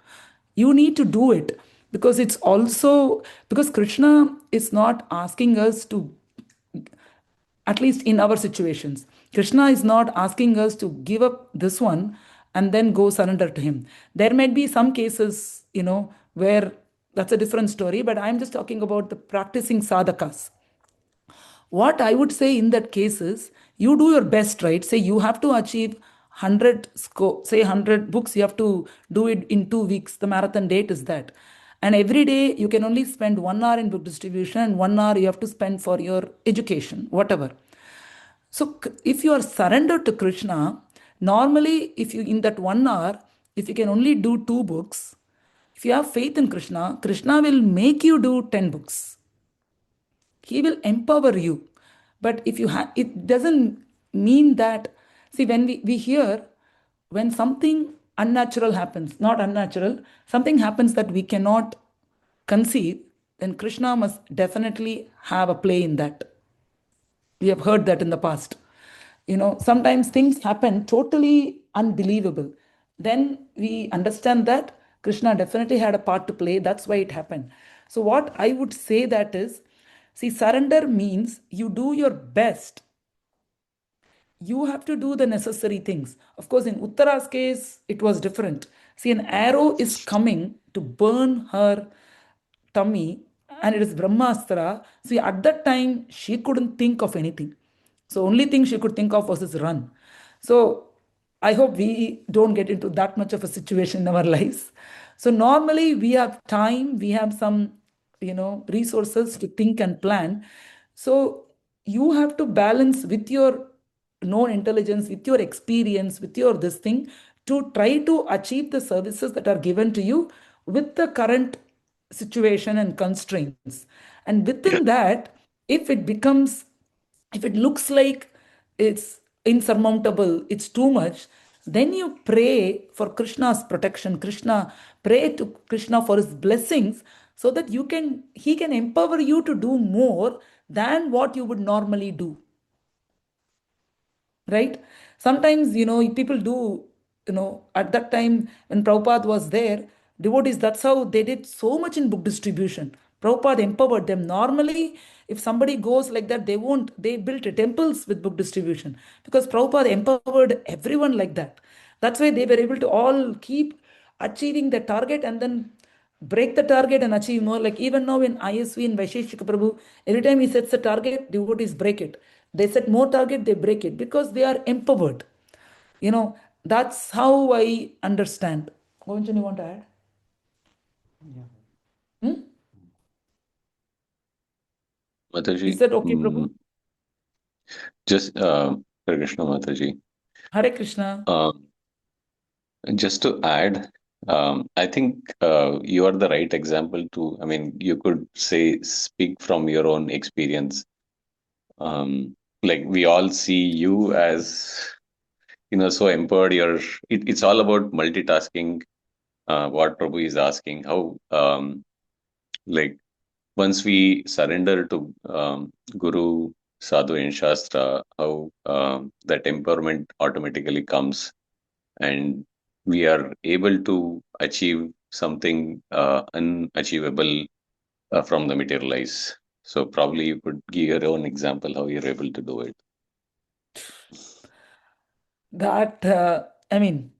you need to do it, because it's also because Krishna is not asking us to, at least in our situations, Krishna is not asking us to give up this one and then go surrender to him. There might be some cases, where that's a different story, but I'm just talking about the practicing sadhakas. What I would say in that case is, you do your best, right? Say you have to achieve 100 score, say 100 books, you have to do it in 2 weeks. The marathon date is that. And every day you can only spend 1 hour in book distribution, and 1 hour you have to spend for your education, whatever. So if you are surrendered to Krishna, normally if you in that 1 hour, if you can only do 2 books, if you have faith in Krishna, Krishna will make you do 10 books. He will empower you. But if you have, it doesn't mean that, see, when we hear, when something unnatural happens, not unnatural, something happens that we cannot conceive, then Krishna must definitely have a play in that. We have heard that in the past. Sometimes things happen totally unbelievable. Then we understand that Krishna definitely had a part to play. That's why it happened. So, what I would say that is, see, surrender means you do your best. You have to do the necessary things. Of course, in Uttara's case, it was different. See, an arrow is coming to burn her tummy, and it is Brahmastra. See, at that time, she couldn't think of anything. So, only thing she could think of was this run. So, I hope we don't get into that much of a situation in our lives. So, normally we have time, we have some, resources to think and plan. So, you have to balance with your known intelligence, with your experience, with your this thing, to try to achieve the services that are given to you with the current situation and constraints. And within that, if it becomes, if it looks like it's insurmountable, it's too much, then you pray for Krishna's protection. Pray to Krishna for his blessings, so that he can empower you to do more than what you would normally do, right? Sometimes, people do, at that time when Prabhupada was there, devotees, that's how they did so much in book distribution. Prabhupada empowered them. Normally, if somebody goes like that, they built temples with book distribution, because Prabhupada empowered everyone like that. That's why they were able to all keep achieving the target, and then break the target and achieve more. Like even now in ISV, in Vaisheshika Prabhu, every time he sets a target, devotees break it. They set more target, they break it, because they are empowered. That's how I understand. Govinchan, you want to add? Hmm? Is Mataji, that okay, Prabhu? just Hare Krishna Mataji. Hare Krishna. Just to add, I think you are the right example to, I mean, you could say, speak from your own experience. Like we all see you as, so empowered. It's all about multitasking. What Prabhu is asking, how, like, once we surrender to Guru, Sadhu, and Shastra, how that empowerment automatically comes, and we are able to achieve something unachievable from the materialize. So probably you could give your own example how you're able to do it. That, I mean,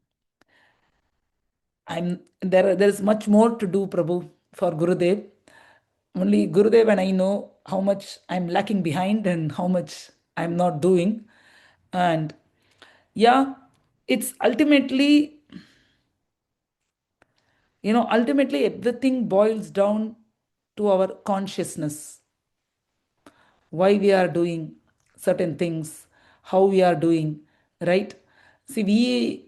there is much more to do, Prabhu, for Gurudev. Only Gurudev and I know how much I'm lacking behind and how much I'm not doing. And yeah, it's ultimately everything boils down to our consciousness. Why we are doing certain things, how we are doing, right? See,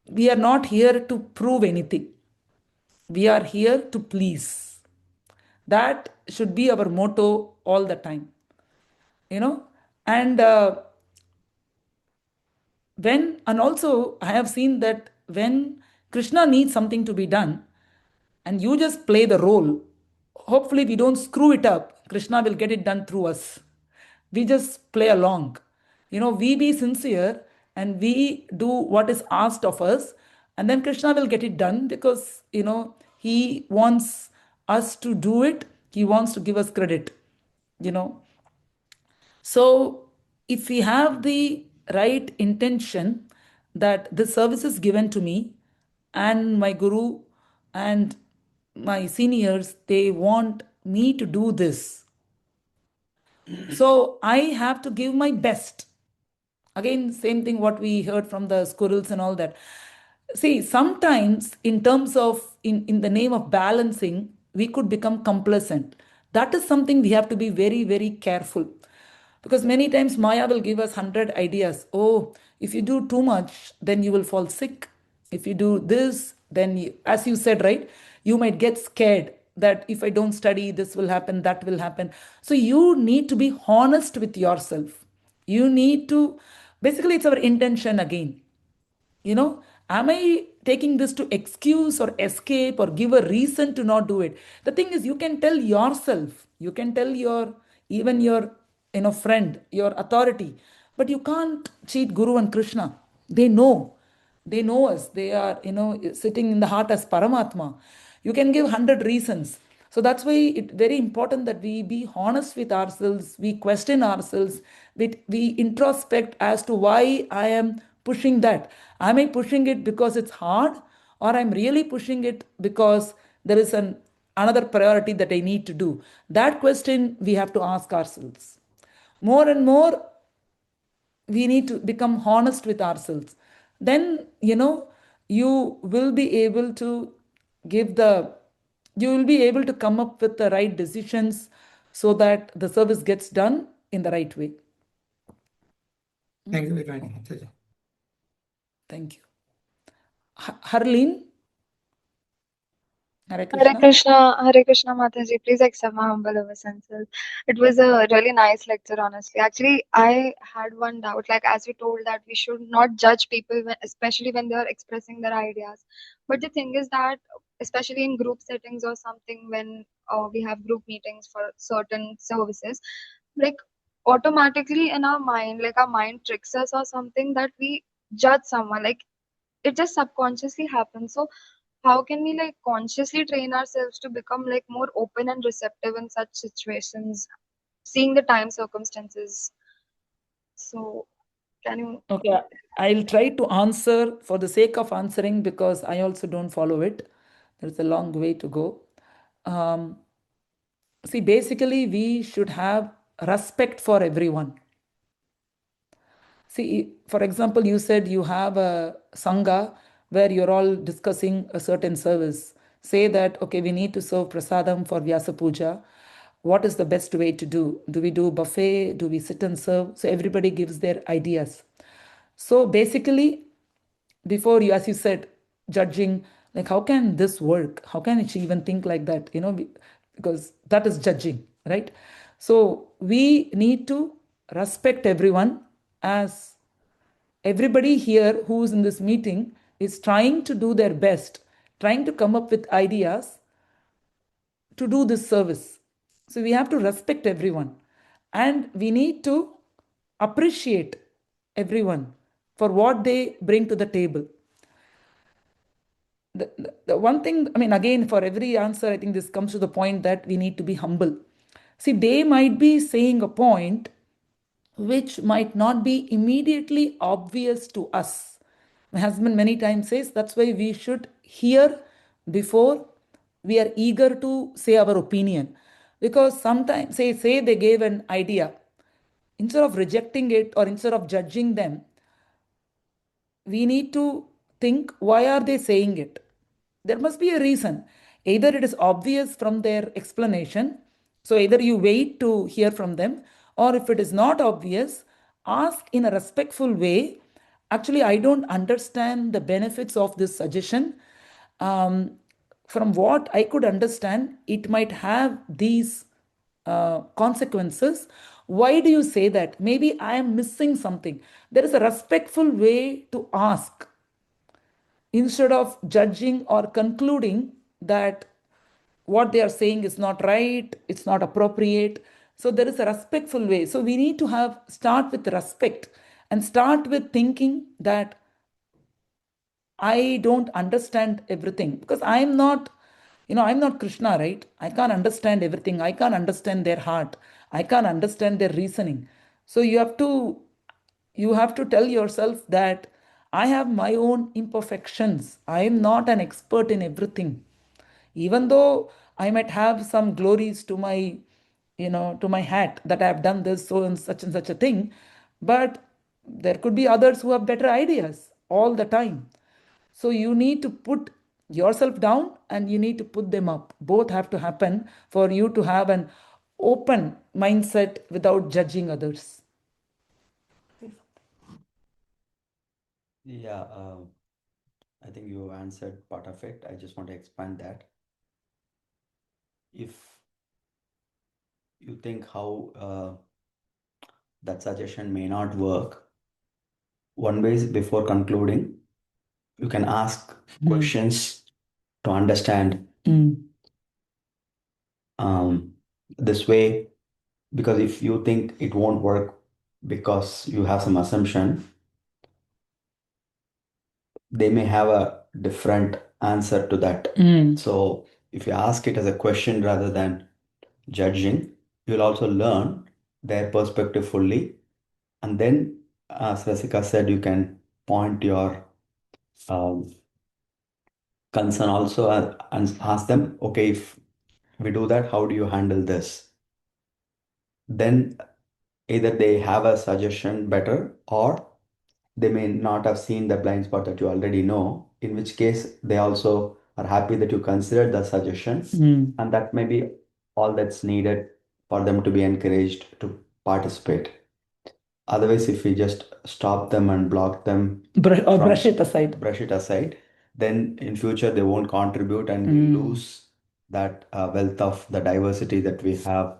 we are not here to prove anything. We are here to please. That should be our motto all the time. you know And also I have seen that when Krishna needs something to be done and you just play the role, hopefully we don't screw it up. Krishna will get it done through us. We just play along. We be sincere and we do what is asked of us, and then Krishna will get it done because, he wants us to do it. He wants to give us credit, you know. So, if we have the right intention that the service is given to me and my guru and my seniors, they want me to do this. So, I have to give my best. Again, same thing what we heard from the squirrels and all that. See, sometimes in terms of, in the name of balancing, we could become complacent. That is something we have to be very, very careful. Because many times Maya will give us 100 ideas. Oh, if you do too much, then you will fall sick. If you do this, then as you said, right, you might get scared that if I don't study, this will happen, that will happen. So you need to be honest with yourself. You need to, basically, it's our intention again. Am I taking this to excuse or escape or give a reason to not do it? The thing is, you can tell yourself, you can tell even your friend, your authority, but you can't cheat Guru and Krishna. They know us. They are sitting in the heart as Paramatma. You can give 100 reasons. So that's why it's very important that we be honest with ourselves, we question ourselves, we introspect as to why I am pushing that. Am I pushing it because it's hard, or I'm really pushing it because there is another priority that I need to do? That question we have to ask ourselves. More and more, we need to become honest with ourselves. Then, you will be able to give the, you will be able to come up with the right decisions so that the service gets done in the right way. Thank you very much, Mataji. Thank you. Harleen? Hare Hare Krishna. Krishna, Hare Krishna Mataji. Please accept my humble obeisances. It was a really nice lecture, honestly. Actually, I had one doubt. Like, as you told that we should not judge people, especially when they are expressing their ideas. But the thing is that, especially in group settings or something, when we have group meetings for certain services, like automatically in our mind, like our mind tricks us or something that we judge someone. Like, it just subconsciously happens. So how can we like consciously train ourselves to become like more open and receptive in such situations, seeing the time circumstances? So can you? Okay, I'll try to answer for the sake of answering because I also don't follow it. There's a long way to go. Um, See, basically, we should have respect for everyone. See, for example, you said you have a Sangha where you're all discussing a certain service. Say that, okay, we need to serve prasadam for Vyasa Puja. What is the best way to do? Do we do buffet? Do we sit and serve? So everybody gives their ideas. So basically, before you, as you said, judging, like, how can this work? How can she even think like that? Because that is judging, right? So we need to respect everyone, as everybody here who's in this meeting is trying to do their best, trying to come up with ideas to do this service. So we have to respect everyone, and we need to appreciate everyone for what they bring to the table. The one thing, I mean, again, for every answer, I think this comes to the point that we need to be humble. See, they might be saying a point which might not be immediately obvious to us. My husband many times says that's why we should hear before we are eager to say our opinion. Because sometimes, say they gave an idea, instead of rejecting it or instead of judging them, we need to think, why are they saying it? There must be a reason. Either it is obvious from their explanation, so either you wait to hear from them, or if it is not obvious, ask in a respectful way. Actually, I don't understand the benefits of this suggestion. Um, from what I could understand, it might have these consequences. Why do you say that? Maybe I am missing something. There is a respectful way to ask instead of judging or concluding that what they are saying is not right, it's not appropriate. So there is a respectful way. So we need to start with respect and start with thinking that I don't understand everything because I'm not, I'm not Krishna, right? I can't understand everything. I can't understand their heart. I can't understand their reasoning. So you have to tell yourself that I have my own imperfections. I am not an expert in everything. Even though I might have some glories to my hat that I have done this so and such a thing, but there could be others who have better ideas all the time. So you need to put yourself down and you need to put them up. Both have to happen for you to have an open mindset without judging others. Yeah, I think you answered part of it. I just want to expand that. If you think how that suggestion may not work, one way is before concluding, you can ask questions to understand this way, because if you think it won't work because you have some assumption, they may have a different answer to that. So if you ask it as a question rather than judging, you'll also learn their perspective fully. And then, as Rasika said, you can point your um, concern also and ask them, okay, if we do that, how do you handle this? Then either they have a suggestion better, or they may not have seen the blind spot that you already know, in which case they also are happy that you considered the suggestion. And that may be all that's needed for them to be encouraged to participate. Otherwise, if we just stop them and block them Or brush it aside. Then in future they won't contribute, and we lose that wealth of the diversity that we have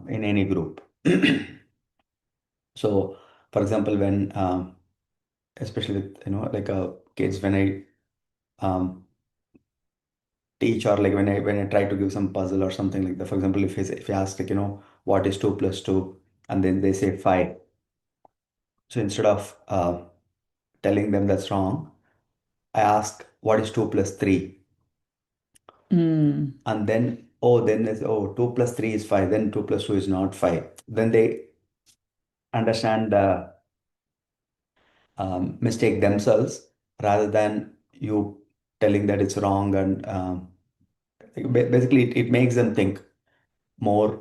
in any group. So, for example, when especially with like kids, when I teach, or like when I try to give some puzzle or something like that. For example, if you ask, like, what is 2 plus 2, and then they say 5. So instead of telling them that's wrong, I ask, what is 2 plus 3? And then, then it's, 2 plus 3 is 5, then 2 plus 2 is not 5. Then they understand the mistake themselves, rather than you telling that it's wrong. And basically it makes them think more,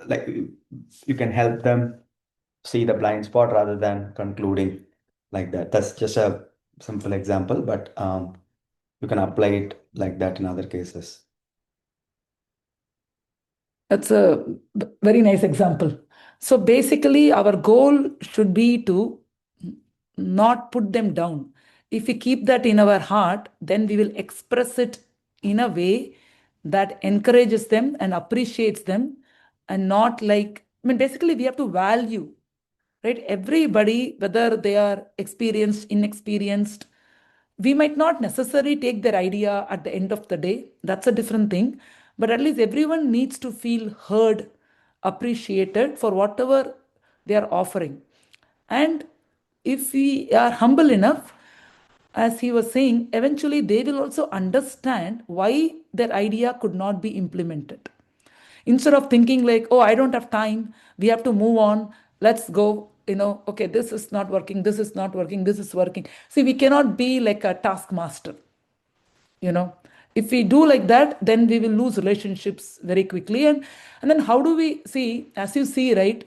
like you can help them see the blind spot rather than concluding like that. That's just a simple example, but you can apply it like that in other cases. That's a very nice example. So basically, our goal should be to not put them down. If we keep that in our heart, then we will express it in a way that encourages them and appreciates them, and not like, basically, we have to value, right? Everybody, whether they are experienced, inexperienced, we might not necessarily take their idea at the end of the day. That's a different thing. But at least everyone needs to feel heard, appreciated for whatever they are offering. And if we are humble enough, as he was saying, eventually they will also understand why their idea could not be implemented. Instead of thinking like, oh, I don't have time, we have to move on, let's go, okay, this is not working, this is not working, this is working. See, we cannot be like a taskmaster. If we do like that, then we will lose relationships very quickly. And then how do we see, as you see, right?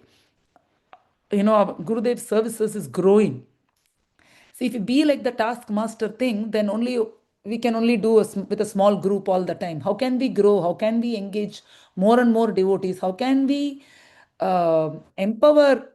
Our Gurudev services is growing. So if you be like the taskmaster thing, then only we can only do with a small group all the time. How can we grow? How can we engage more and more devotees? How can we empower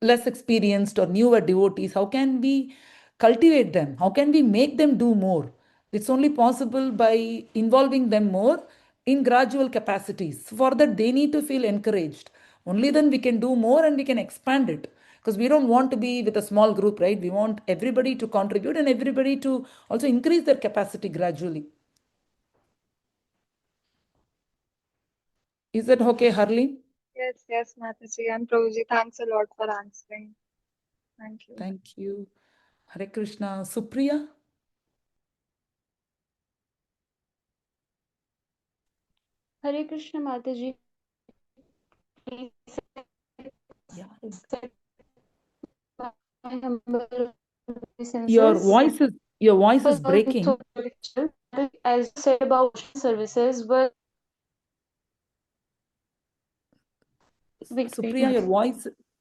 less experienced or newer devotees? How can we cultivate them? How can we make them do more? It's only possible by involving them more in gradual capacities. For that, they need to feel encouraged. Only then we can do more and we can expand it. Because we don't want to be with a small group, right? We want everybody to contribute and everybody to also increase their capacity gradually. Is that okay, Harleen? Yes, yes, Mataji and Prabhuji. Thanks a lot for answering. Thank you. Thank you. Hare Krishna. Supriya? Hare Krishna Mataji, please Yeah. accept my humble Your obeisances. voice is breaking. As you said about ocean services, but wait, Supriya,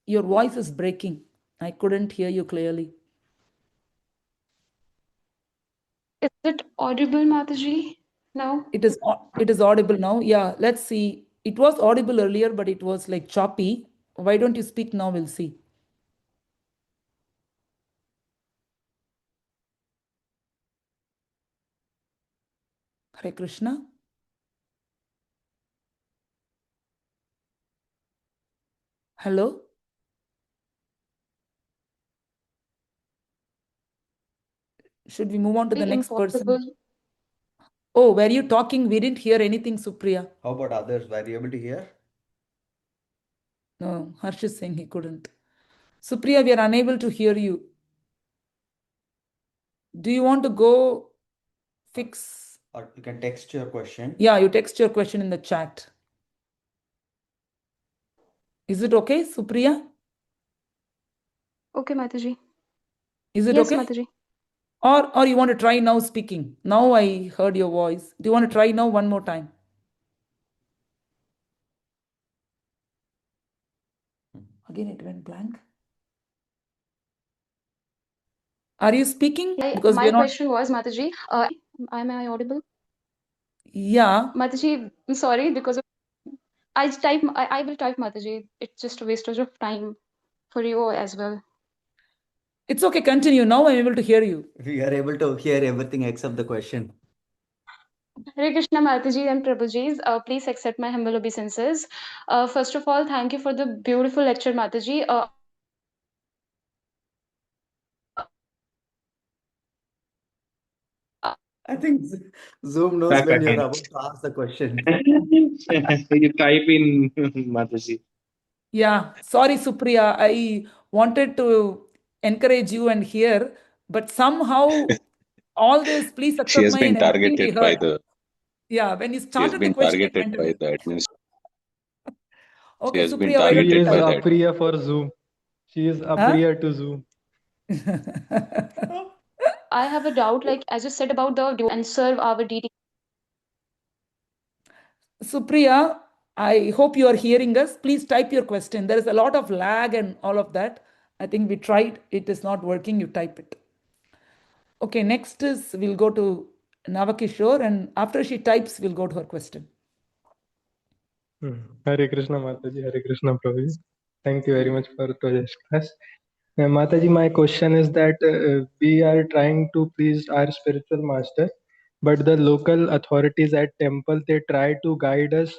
your voice is breaking. I couldn't hear you clearly. is it audible, Mataji, now? It is audible now. Yeah, let's see. It was audible earlier, but it was like choppy. Why don't you speak now? We'll see. Hare Krishna. Hello. Should we move on to the next person? Oh, were you talking? We didn't hear anything, Supriya. How about others? Were you able to hear? No, Harsh is saying he couldn't. Supriya, we are unable to hear you. Do you want to go fix? Or you can text your question. Yeah, you text your question in the chat. Is it okay, Supriya? Okay, Mataji. Is it Yes, okay? Mataji. Or you want to try now speaking? Now I heard your voice. Do you want to try now one more time? Again, it went blank. Are you speaking? Because My question was, Mataji, am I audible? Yeah. Mataji, I'm sorry because I will type Mataji. It's just a wastage of time for you as well. It's okay. Continue. Now I'm able to hear you. We are able to hear everything except the question. Hare Krishna Mataji and Prabhuji, please accept my humble obeisances. First of all, thank you for the beautiful lecture, Mataji. I think Zoom knows Back when you're again. about to ask the question. You type in Mataji. Yeah. Sorry, Supriya. I wanted to encourage you and hear, but somehow all this, please She accept has my been and everything we targeted by heard. the. Yeah. When you She has started the been question, it targeted went by away. the administration. She Okay, has been Supriya, why don't She you targeted is by type? that. Apriya for Zoom. She is Huh? Apriya to Zoom. I have a doubt, like as you said about the and serve our DT. Supriya, I hope you are hearing us. Please type your question. There is a lot of lag and all of that. I think we tried. It is not working. You type it. Okay, next is we'll go to Navakishore, and after she types, we'll go to her question. Hare Krishna Mataji, Hare Krishna Prabhuji. Thank you very much for today's class. Mataji, my question is that we are trying to please our spiritual master, but the local authorities at temple, they try to guide us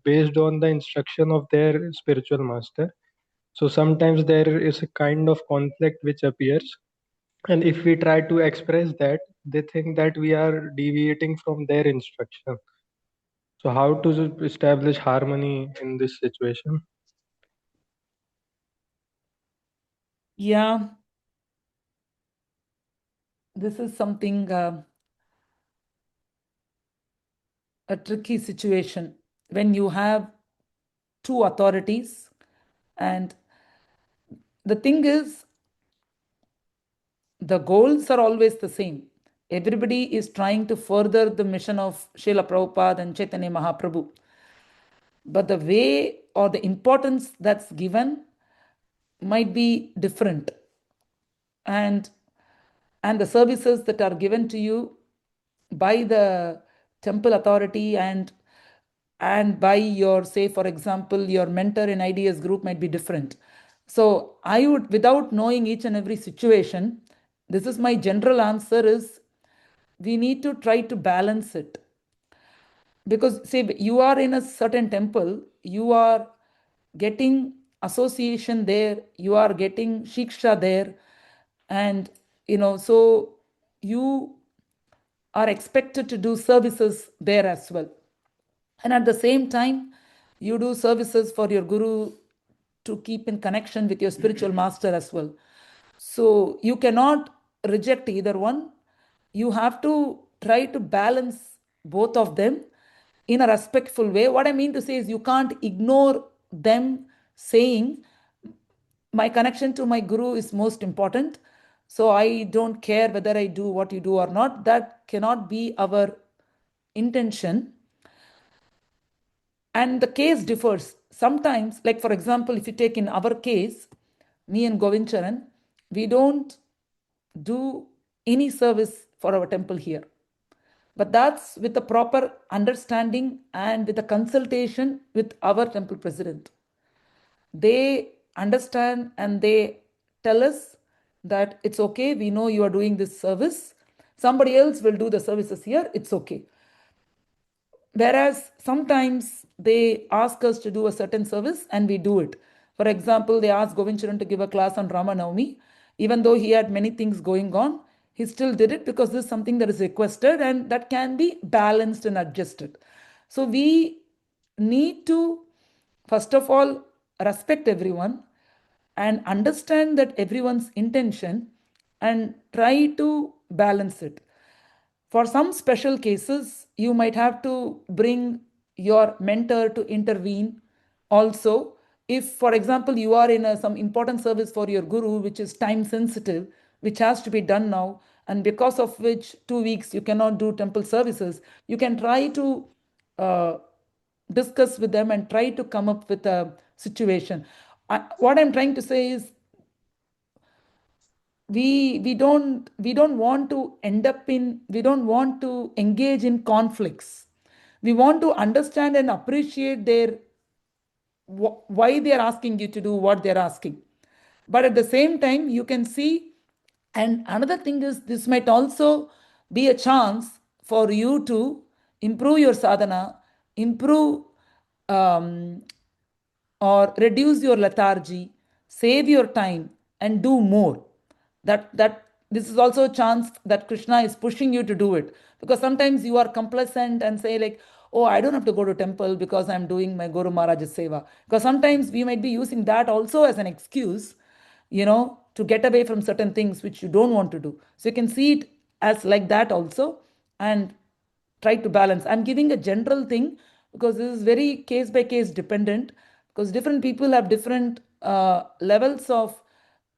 based on the instruction of their spiritual master. So sometimes there is a kind of conflict which appears. And if we try to express that, they think that we are deviating from their instruction. So how to establish harmony in this situation? Yeah, this is something, a tricky situation when you have two authorities. And the thing is, the goals are always the same. Everybody is trying to further the mission of Srila Prabhupada and Chaitanya Mahaprabhu. But the way or the importance that's given might be different. And the services that are given to you by the temple authority and by your, say for example, your mentor in IDS group might be different. So I would, without knowing each and every situation, this is my general answer is we need to try to balance it. because say you are in a certain temple, you are getting association there, you are getting shiksha there, and so you are expected to do services there as well. And at the same time, you do services for your guru to keep in connection with your spiritual master as well. So you cannot reject either one. You have to try to balance both of them in a respectful way. What I mean to say is you can't ignore them saying, my connection to my guru is most important. So I don't care whether I do what you do or not. That cannot be our intention. And the case differs. Sometimes, like for example, if you take in our case, me and Govincharan, we don't do any service for our temple here. But that's with a proper understanding and with a consultation with our temple president. They understand and they tell us that it's okay, we know you are doing this service. Somebody else will do the services here, it's okay. Whereas sometimes they ask us to do a certain service and we do it. For example, they asked Govincharan to give a class on Ramanavami. Even though he had many things going on, he still did it because this is something that is requested and that can be balanced and adjusted. So we need to, first of all, respect everyone and understand that everyone's intention and try to balance it. For some special cases, you might have to bring your mentor to intervene also. If, for example, you are in some important service for your guru, which is time sensitive, which has to be done now, and because of which 2 weeks you cannot do temple services, you can try to uh, discuss with them and try to come up with a situation. What I'm trying to say is we don't want to end up in, we don't want to engage in conflicts. We want to understand and appreciate their why they are asking you to do what they're asking. But at the same time, you can see, and another thing is this might also be a chance for you to improve your sadhana, improve um, or reduce your lethargy, save your time, and do more. That this is also a chance that Krishna is pushing you to do it, because sometimes you are complacent and say like, oh, I don't have to go to temple because I'm doing my Guru Maharaj's seva. Because sometimes we might be using that also as an excuse, to get away from certain things which you don't want to do. So you can see it as like that also, and try to balance. I'm giving a general thing because this is very case by case dependent, because different people have different levels of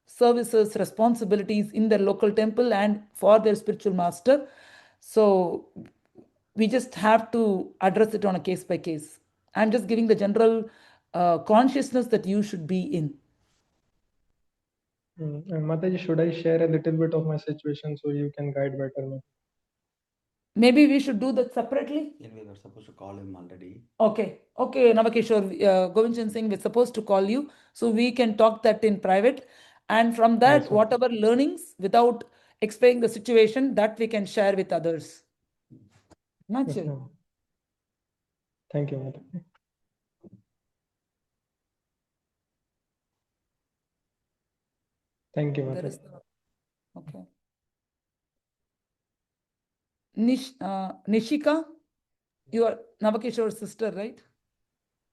services, responsibilities in their local temple and for their spiritual master. So we just have to address it on a case by case. I'm just giving the general consciousness that you should be in. And Mataji, should I share a little bit of my situation so you can guide better me? Maybe we should do that separately. Yeah, we were supposed to call him already. Okay, Navakeshwar, Govind Singh, we're supposed to call you so we can talk that in private. And from that, Yes, whatever learnings, without explaining the situation, that we can share with others. yes, Nachal. ma'am. Thank you, Mataji. Thank you, There Mataji. is okay. Nishika, you are Navakeshwar's sister, right?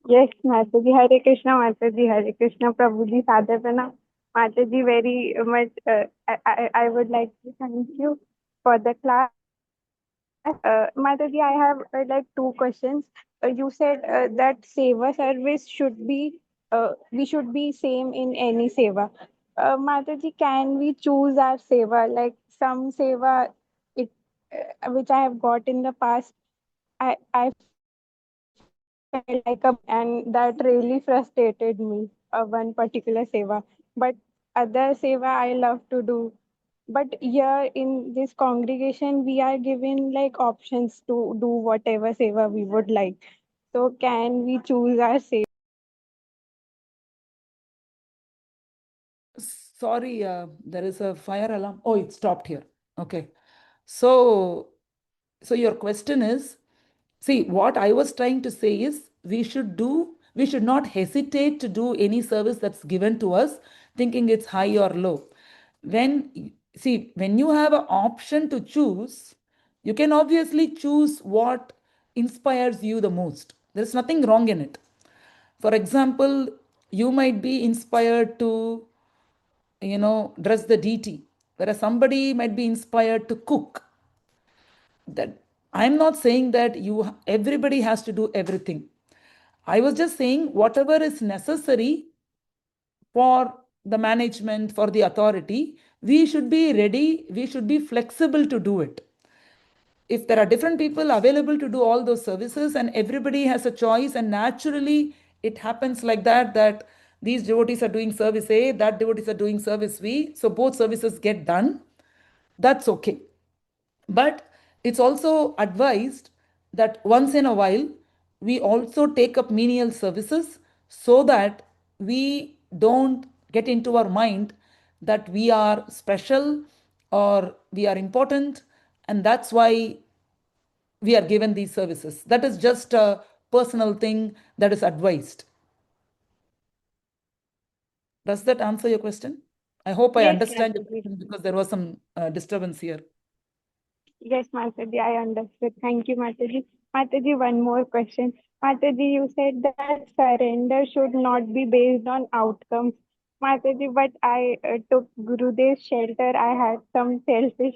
Yes, Mataji, Hare Krishna, Mataji, Hare Krishna, Prabhuji, Sadhana. Mataji, very much, I would like to thank you for the class. Mataji, I have like two questions. You said that seva service should be, we should be same in any seva. Mataji, can we choose our seva? Like some seva, it, which I have got in the past, I felt like a burden and that really frustrated me, one particular seva. But other seva I love to do. But here in this congregation, we are given like options to do whatever seva we would like. So can we choose our seva? Sorry, there is a fire alarm. Oh, it stopped here. Okay. So your question is, See, what I was trying to say is we should not hesitate to do any service that's given to us, thinking it's high or low. When you have an option to choose, you can obviously choose what inspires you the most. There's nothing wrong in it. For example, you might be inspired to, dress the deity, whereas somebody might be inspired to cook. That I'm not saying that everybody has to do everything. I was just saying whatever is necessary for the management, for the authority, we should be ready, we should be flexible to do it. If there are different people available to do all those services and everybody has a choice, and naturally it happens like that these devotees are doing service A, that devotees are doing service B, so both services get done, that's okay. But it's also advised that once in a while we also take up menial services, so that we don't get into our mind that we are special or we are important, and that's why we are given these services. That is just a personal thing that is advised. Does that answer your question? I hope I Yes, understand your Mataji. question, because there was some disturbance here. Yes, Mataji, I understood. Thank you, Mataji. Mataji, one more question. Mataji, you said that surrender should not be based on outcomes. Mataji, but I took Gurudev's shelter. I had some selfish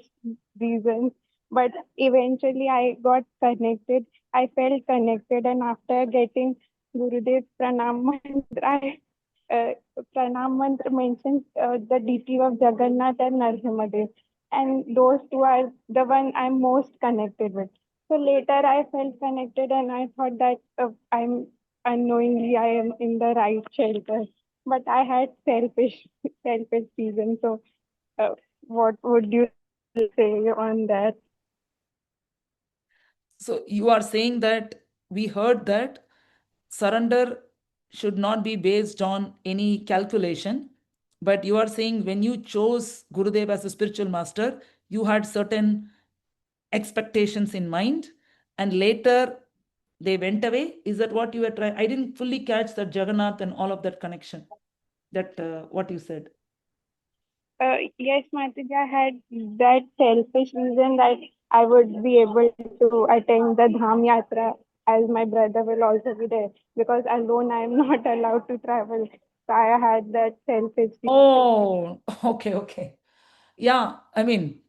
reasons, but eventually I got connected. I felt connected, and after getting Gurudev's Pranam Mantra, uh, Pranam Mantra mentions the deity of Jagannath and Narsimadev, and those two are the one I'm most connected with. So later I felt connected, and I thought that I'm unknowingly I am in the right shelter, but I had selfish reasons. So what would you say on that? So you are saying that we heard that surrender should not be based on any calculation, but you are saying when you chose Gurudev as a spiritual master, you had certain expectations in mind, and later they went away. Is that what you were trying? I didn't fully catch that Jagannath and all of that connection. That what you said. Yes, Mataji, I had that selfish reason that I would be able to attend the Dham Yatra as my brother will also be there, because alone I am not allowed to travel. So I had that selfish reason. Oh, okay. Yeah, I mean,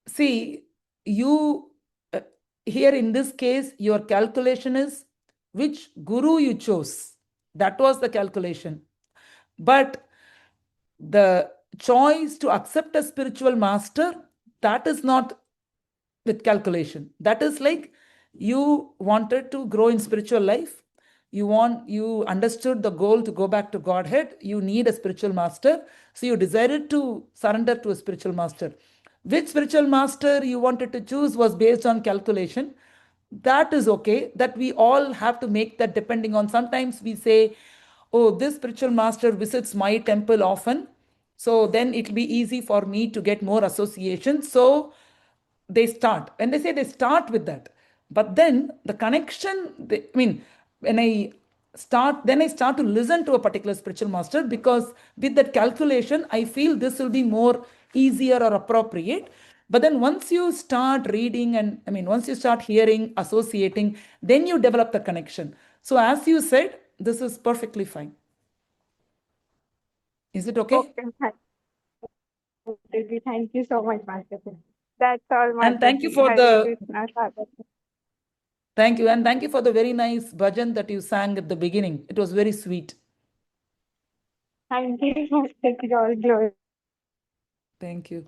see, you uh, here in this case, your calculation is which guru you chose. That was the calculation. But the choice to accept a spiritual master, that is not with calculation. That is like you wanted to grow in spiritual life. You understood the goal to go back to Godhead. You need a spiritual master. So you decided to surrender to a spiritual master. Which spiritual master you wanted to choose was based on calculation. That is okay. That we all have to make that depending on. Sometimes we say, oh, this spiritual master visits my temple often, so then it'll be easy for me to get more association. So they start, when they say, they start with that, but then the connection when I start to listen to a particular spiritual master, because with that calculation I feel this will be more easier or appropriate. But then once you start reading, and once you start hearing, associating, then you develop the connection. So as you said, this is perfectly fine. Is it okay? Okay, Mataji, thank you so much, Mataji. That's all, And thank you Mataji. for Hare the Krishna, Sadhu. Thank you. And thank you for the very nice bhajan that you sang at the beginning. It was very sweet. Thank you, Mataji. All glory. Thank you.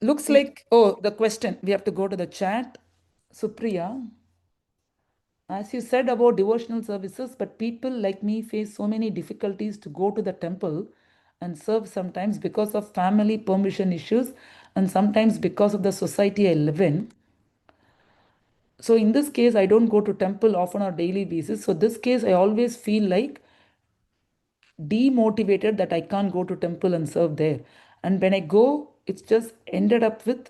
Looks like, oh, the question. We have to go to the chat. Supriya, as you said about devotional services, but people like me face so many difficulties to go to the temple and serve, sometimes because of family permission issues and sometimes because of the society I live in. So in this case, I don't go to temple often or daily basis. So this case, I always feel like demotivated that I can't go to temple and serve there. And when I go, it's just ended up with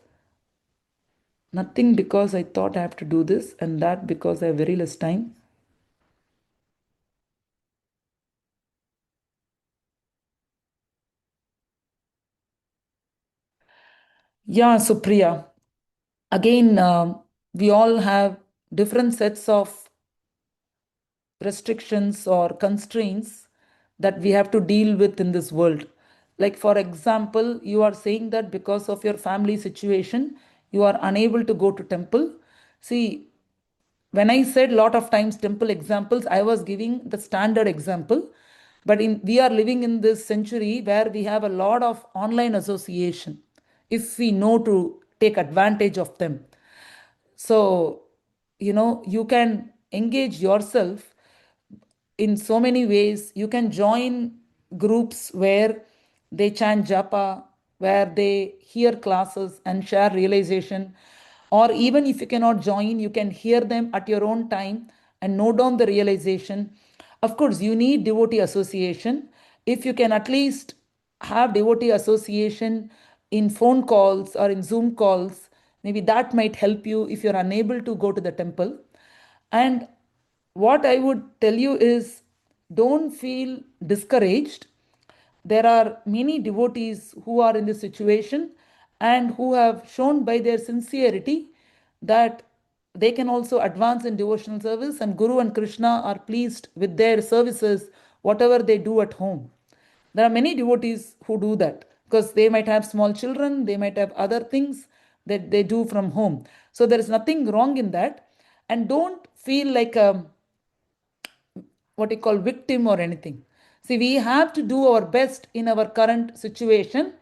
Nothing because I thought I have to do this, and that because I have very less time. Yeah, Supriya. Again, we all have different sets of restrictions or constraints that we have to deal with in this world. Like, for example, you are saying that because of your family situation, you are unable to go to temple. See, when I said lot of times temple examples, I was giving the standard example. But we are living in this century where we have a lot of online association if we know to take advantage of them. So, you can engage yourself in so many ways. You can join groups where they chant japa, where they hear classes and share realization. Or even if you cannot join, you can hear them at your own time and note down the realization. Of course, you need devotee association. If you can at least have devotee association in phone calls or in Zoom calls, maybe that might help you if you're unable to go to the temple. And what I would tell you is, don't feel discouraged. There are many devotees who are in this situation and who have shown by their sincerity that they can also advance in devotional service, and Guru and Krishna are pleased with their services, whatever they do at home. There are many devotees who do that because they might have small children, they might have other things that they do from home. So there is nothing wrong in that. And don't feel like a what you call victim or anything. See, we have to do our best in our current situation,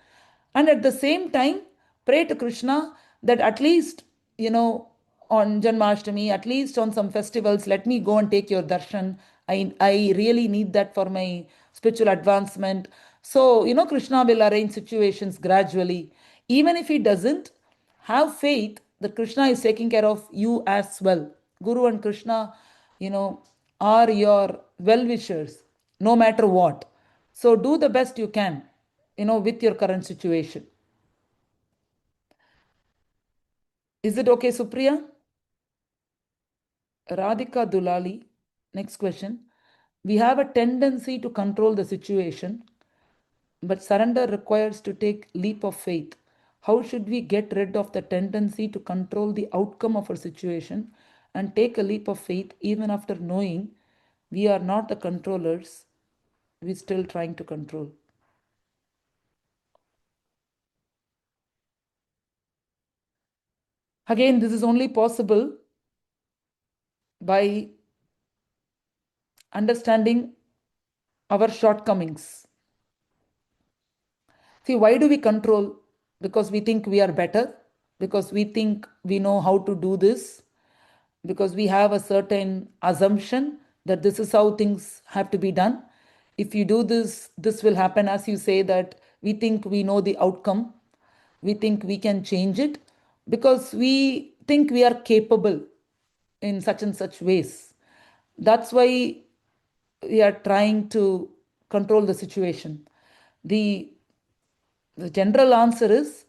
and at the same time pray to Krishna that at least, on Janmashtami, at least on some festivals, let me go and take your darshan. I really need that for my spiritual advancement. So, Krishna will arrange situations gradually. Even if he doesn't, have faith that Krishna is taking care of you as well. Guru and Krishna, you know, are your well wishers no matter what. So do the best you can, with your current situation. Is it okay, Supriya? Radhika Dulali, next question. We have a tendency to control the situation, but surrender requires to take leap of faith. How should we get rid of the tendency to control the outcome of our situation and take a leap of faith even after knowing we are not the controllers, we're still trying to control? Again, this is only possible by understanding our shortcomings. See, why do we control? Because we think we are better, because we think we know how to do this, because we have a certain assumption that this is how things have to be done. If you do this, this will happen. As you say, that we think we know the outcome, we think we can change it, because we think we are capable in such and such ways. That's why we are trying to control the situation. The general answer is,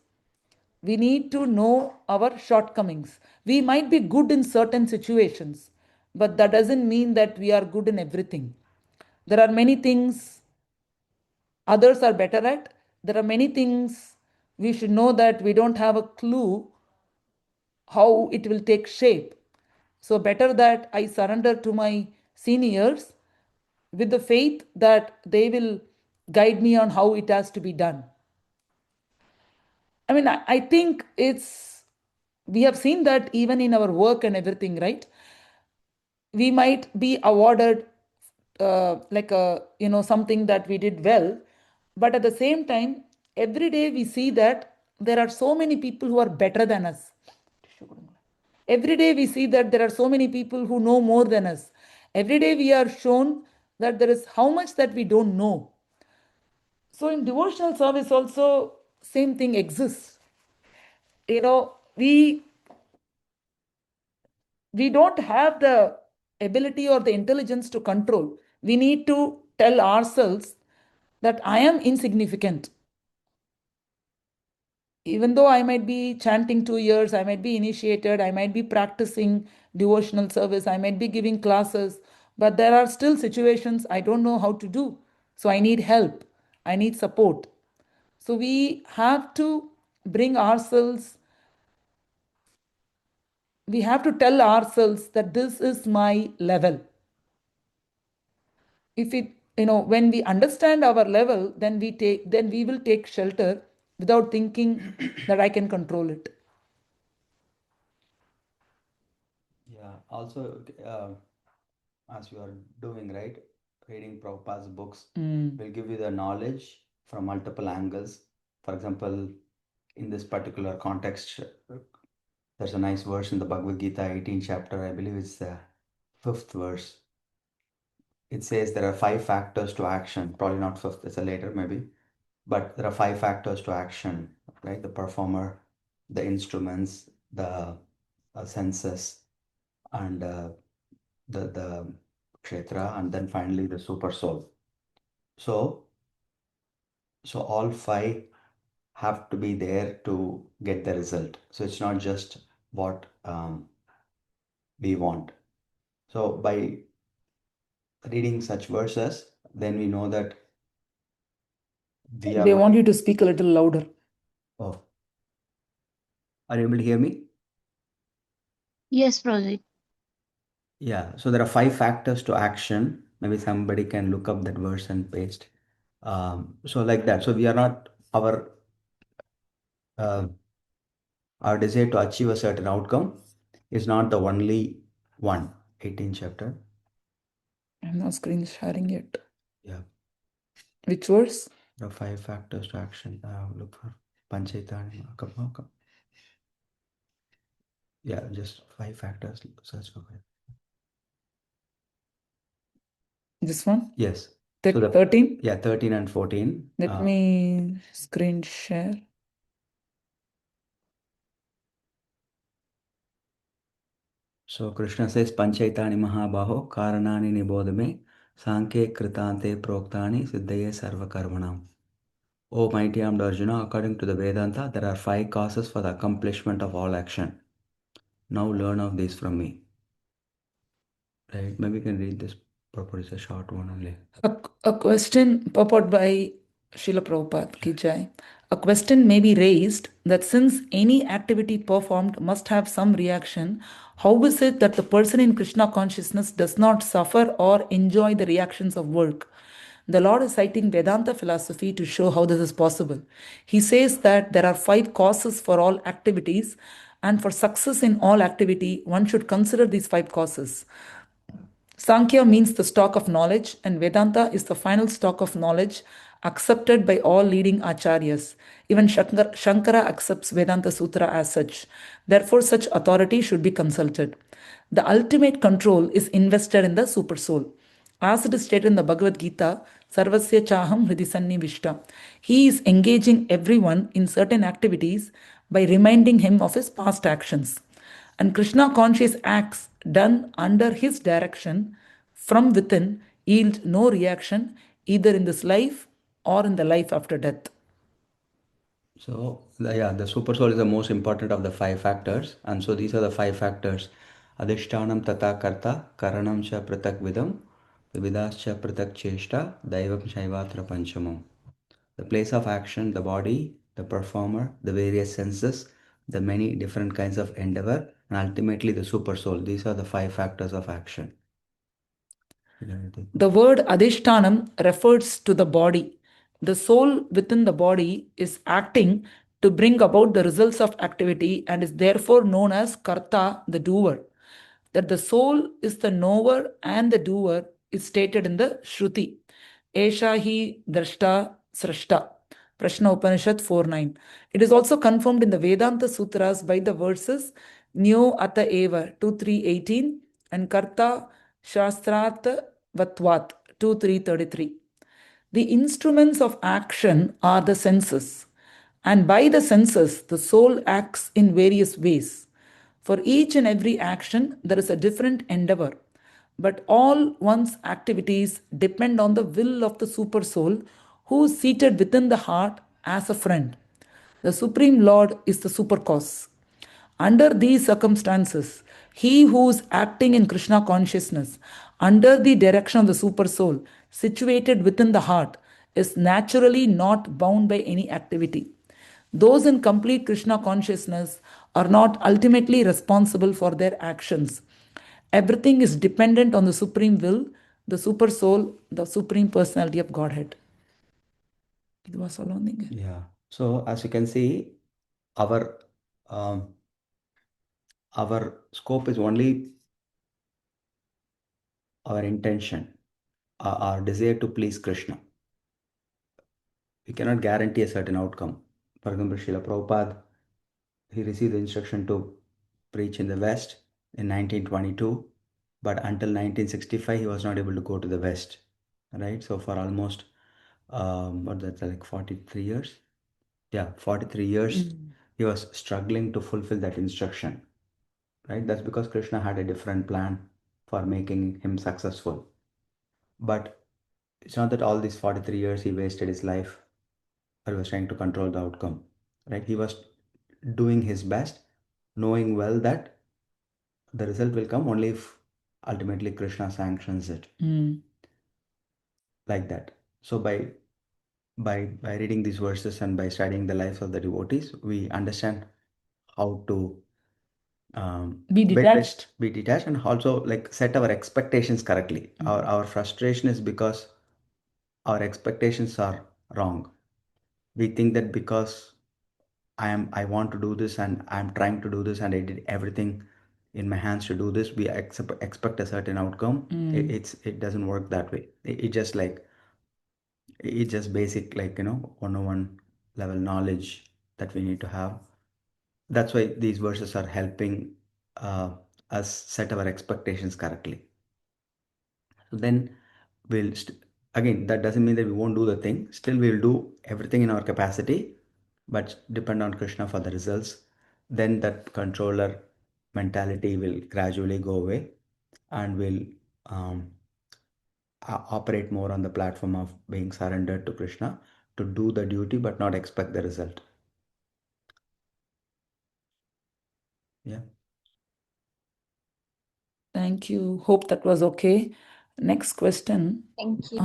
we need to know our shortcomings. We might be good in certain situations, but that doesn't mean that we are good in everything. There are many things others are better at. There are many things we should know that we don't have a clue how it will take shape. So, better that I surrender to my seniors with the faith that they will guide me on how it has to be done. I mean, I think we have seen that even in our work and everything, right? We might be awarded like something that we did well, but at the same time, every day we see that there are so many people who are better than us. Every day we see that there are so many people who know more than us. Every day we are shown that there is how much that we don't know. So in devotional service also, same thing exists. We don't have the ability or the intelligence to control. We need to tell ourselves that I am insignificant. even though I might be chanting 2 years, I might be initiated, I might be practicing devotional service, I might be giving classes, but there are still situations I don't know how to do. So I need help, I need support. So we have to bring ourselves, we have to tell ourselves that this is my level. If it, when we understand our level, then we will take shelter without thinking that I can control it. Yeah, also, as you are doing, right, reading Prabhupada's books will give you the knowledge from multiple angles. For example, in this particular context, there's a nice verse in the Bhagavad Gita, 18th chapter, I believe it's the 5th verse. It says there are 5 factors to action, probably not 5th, it's a later maybe, but there are 5 factors to action, right? The performer, the instruments, the senses, and the kshetra, and then finally the super soul. So all 5 have to be there to get the result. So it's not just what we want. So by reading such verses, then we know that They want you to speak a little louder. Oh, are you able to hear me? Yes, Prabhuji. Yeah, so there are 5 factors to action. Maybe somebody can look up that verse and paste. So like that. So we are not uh, our desire to achieve a certain outcome is not the only one. 18th chapter. I'm not screen sharing it. Yeah. Which verse? The 5 factors to action. Look for Panchaitani. Yeah, just 5 factors. Search for it. This one? Yes. So 13? Yeah, 13 and 14. Let me screen share. So Krishna says, Panchaitani Mahabaho Karanani Nibodhame Sankhe Kritante Proktani Siddhaye Sarva Karmanam. O mighty armed Arjuna, according to the Vedanta, there are 5 causes for the accomplishment of all action. Now learn of these from me. Right? Maybe you can read this purport. It's a short one only. A question purport by Srila Prabhupada ki jai. A question may be raised that since any activity performed must have some reaction, how is it that the person in Krishna consciousness does not suffer or enjoy the reactions of work? The Lord is citing Vedanta philosophy to show how this is possible. He says that there are 5 causes for all activities, and for success in all activity, one should consider these 5 causes. Sankhya means the stock of knowledge, and Vedanta is the final stock of knowledge accepted by all leading acharyas. Even Shankara accepts Vedanta Sutra as such. Therefore, such authority should be consulted. The ultimate control is invested in the Supersoul. As it is stated in the Bhagavad Gita, Sarvasya Chaham Hridi Sannivishta. He is engaging everyone in certain activities by reminding him of his past actions. And Krishna conscious acts done under his direction from within yield no reaction either in this life or in the life after death. So, the super soul is the most important of the 5 factors. And so these are the 5 factors. Adhishtanam tata karta, karanam cha pratak vidam, vividascha pratak cheshta, daivam shaivatra panchamam. The place of action, the body, the performer, the various senses, the many different kinds of endeavor, and ultimately the super soul. These are the 5 factors of action. The word adhishtanam refers to the body. The soul within the body is acting to bring about the results of activity and is therefore known as karta, the doer. That the soul is the knower and the doer is stated in the Shruti. Esha hi drashta srashta. Prashna Upanishad 4.9. It is also confirmed in the Vedanta Sutras by the verses Nyo Ata Eva 2.3.18 and Karta Shastrat Vatvat 2.3.33. The instruments of action are the senses, and by the senses, the soul acts in various ways. For each and every action, there is a different endeavor, but all one's activities depend on the will of the super soul who is seated within the heart as a friend. The Supreme Lord is the super cause. Under these circumstances, he who is acting in Krishna consciousness, under the direction of the super soul, situated within the heart, is naturally not bound by any activity. Those in complete Krishna consciousness are not ultimately responsible for their actions. Everything is dependent on the supreme will, the super soul, the supreme personality of Godhead. Yeah. So as you can see, our scope is only our intention, our desire to please Krishna. We cannot guarantee a certain outcome. For example, Srila Prabhupada, he received the instruction to preach in the West in 1922, but until 1965, he was not able to go to the West, right? So for almost, what that's like 43 years? Yeah, 43 years, he was struggling to fulfill that instruction, right? That's because Krishna had a different plan for making him successful. But it's not that all these 43 years he wasted his life or he was trying to control the outcome, right? He was doing his best, knowing well that the result will come only if ultimately Krishna sanctions it. Like that. So by reading these verses and by studying the lives of the devotees, we understand how to Be detached. be detached, and also like set our expectations correctly. Our frustration is because our expectations are wrong. We think that because I want to do this and I'm trying to do this and I did everything in my hands to do this, we expect a certain outcome. It doesn't work that way. It's just basic, like, 101 level knowledge that we need to have. That's why these verses are helping us set our expectations correctly. So then again, that doesn't mean that we won't do the thing. Still, we'll do everything in our capacity, but depend on Krishna for the results. Then that controller mentality will gradually go away, and will um, operate more on the platform of being surrendered to Krishna to do the duty but not expect the result. Yeah. Thank you. Hope that was okay. Next question. Thank you.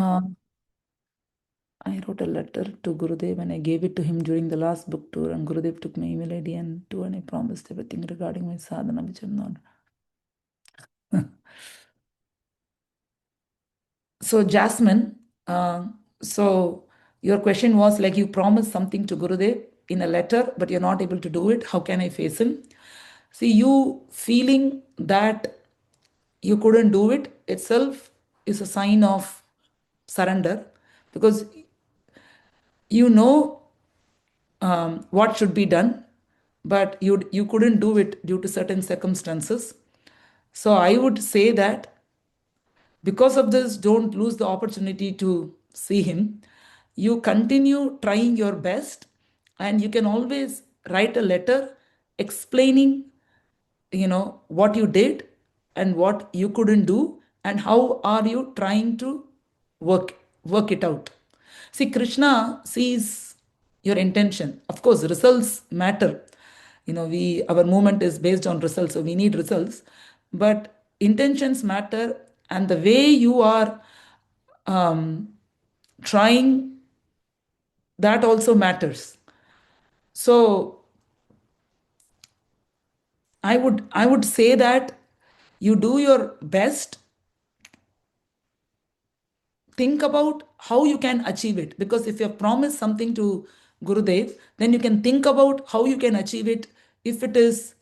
I wrote a letter to Gurudev and I gave it to him during the last book tour, and Gurudev took my email ID and I promised everything regarding my sadhana, which I'm not. So Jasmine, so your question was like, you promised something to Gurudev in a letter, but you're not able to do it. How can I face him? See, you feeling that you couldn't do it itself is a sign of surrender, because you know what should be done, but you couldn't do it due to certain circumstances. So I would say that because of this, don't lose the opportunity to see him. You continue trying your best, and you can always write a letter explaining what you did and what you couldn't do, and how are you trying to work it out. See, Krishna sees your intention. Of course, results matter. Our movement is based on results, so we need results, but intentions matter, and the way you are trying, that also matters. So I would say that you do your best. Think about how you can achieve it, because if you have promised something to Gurudev, then you can think about how you can achieve it if it is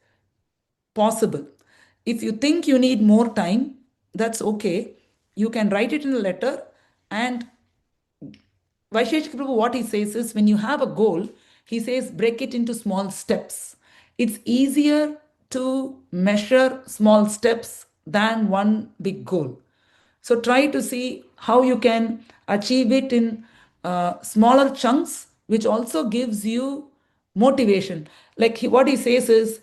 possible. If you think you need more time, that's okay. You can write it in a letter. And Vaisheshika Prabhu, what he says is, when you have a goal, he says break it into small steps. It's easier to measure small steps than one big goal. So try to see how you can achieve it in smaller chunks, which also gives you motivation. Like what he says is,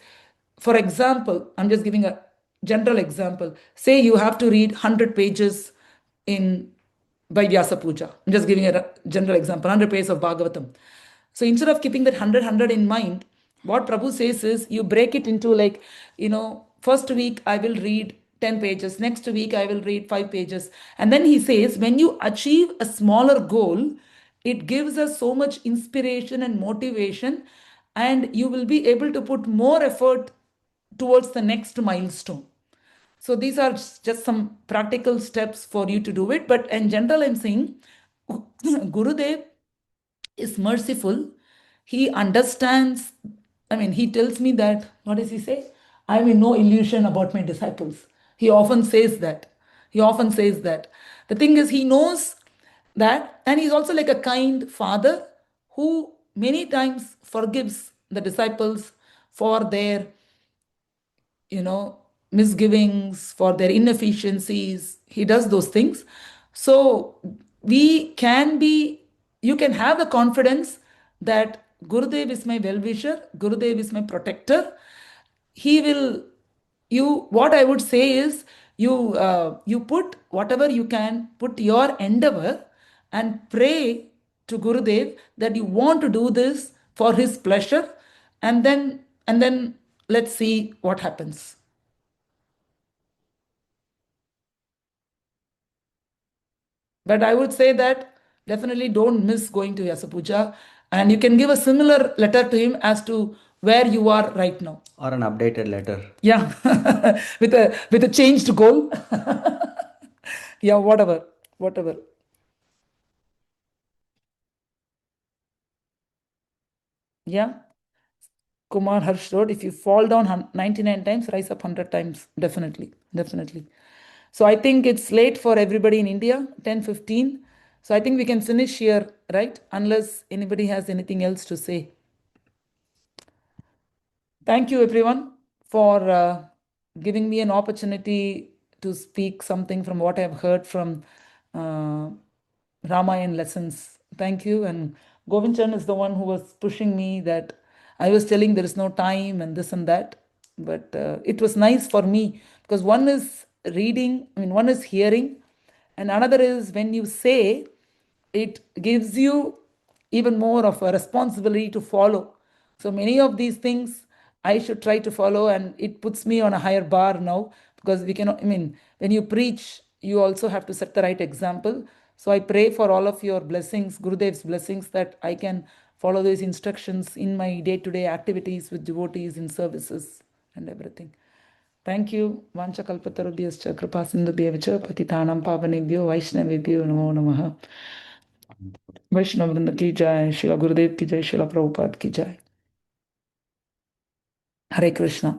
for example, I'm just giving a general example. Say you have to read 100 pages in by Vyasa Puja. I'm just giving a general example, 100 pages of Bhagavatam. So instead of keeping that 100 in mind, what Prabhu says is you break it into like, first week I will read 10 pages, next week I will read 5 pages. And then he says, when you achieve a smaller goal, it gives us so much inspiration and motivation, and you will be able to put more effort towards the next milestone. So these are just some practical steps for you to do it. But in general, I'm saying Gurudev is merciful. He understands. I mean, he tells me that, what does he say? I have no illusion about my disciples. He often says that. He often says that. The thing is, he knows that, and he's also like a kind father who many times forgives the disciples for their misgivings, for their inefficiencies. He does those things. So we can be, you can have the confidence that Gurudev is my well-wisher, Gurudev is my protector. He will, what I would say is, you put whatever you can, put your endeavor and pray to Gurudev that you want to do this for his pleasure, and then let's see what happens. But I would say that definitely don't miss going to Yasa Puja, and you can give a similar letter to him as to where you are right now. Or an updated letter. Yeah, with a changed goal. Yeah, whatever. Yeah. Kumar Harsh wrote, if you fall down 99 times, rise up 100 times. Definitely. So I think it's late for everybody in India, 10:15. So I think we can finish here, right? Unless anybody has anything else to say. Thank you, everyone, for giving me an opportunity to speak something from what I've heard from Ramayan lessons. Thank you. And Govinchan is the one who was pushing me, that I was telling there is no time and this and that. But it was nice for me, because one is reading, one is hearing, and another is when you say, it gives you even more of a responsibility to follow. So many of these things I should try to follow, and it puts me on a higher bar now, because we cannot, when you preach, you also have to set the right example. So I pray for all of your blessings, Gurudev's blessings, that I can follow these instructions in my day-to-day activities with devotees in services and everything. Thank you. Vancha kalpatarubhyascha kripa sindhubhyevacha patitanam pavanebhyo vaishnavebhyo namo namaha. वैष्णव वृंद की जय, शिला गुरुदेव की जय, शिला प्रभुपाद की जय. हरे कृष्णा.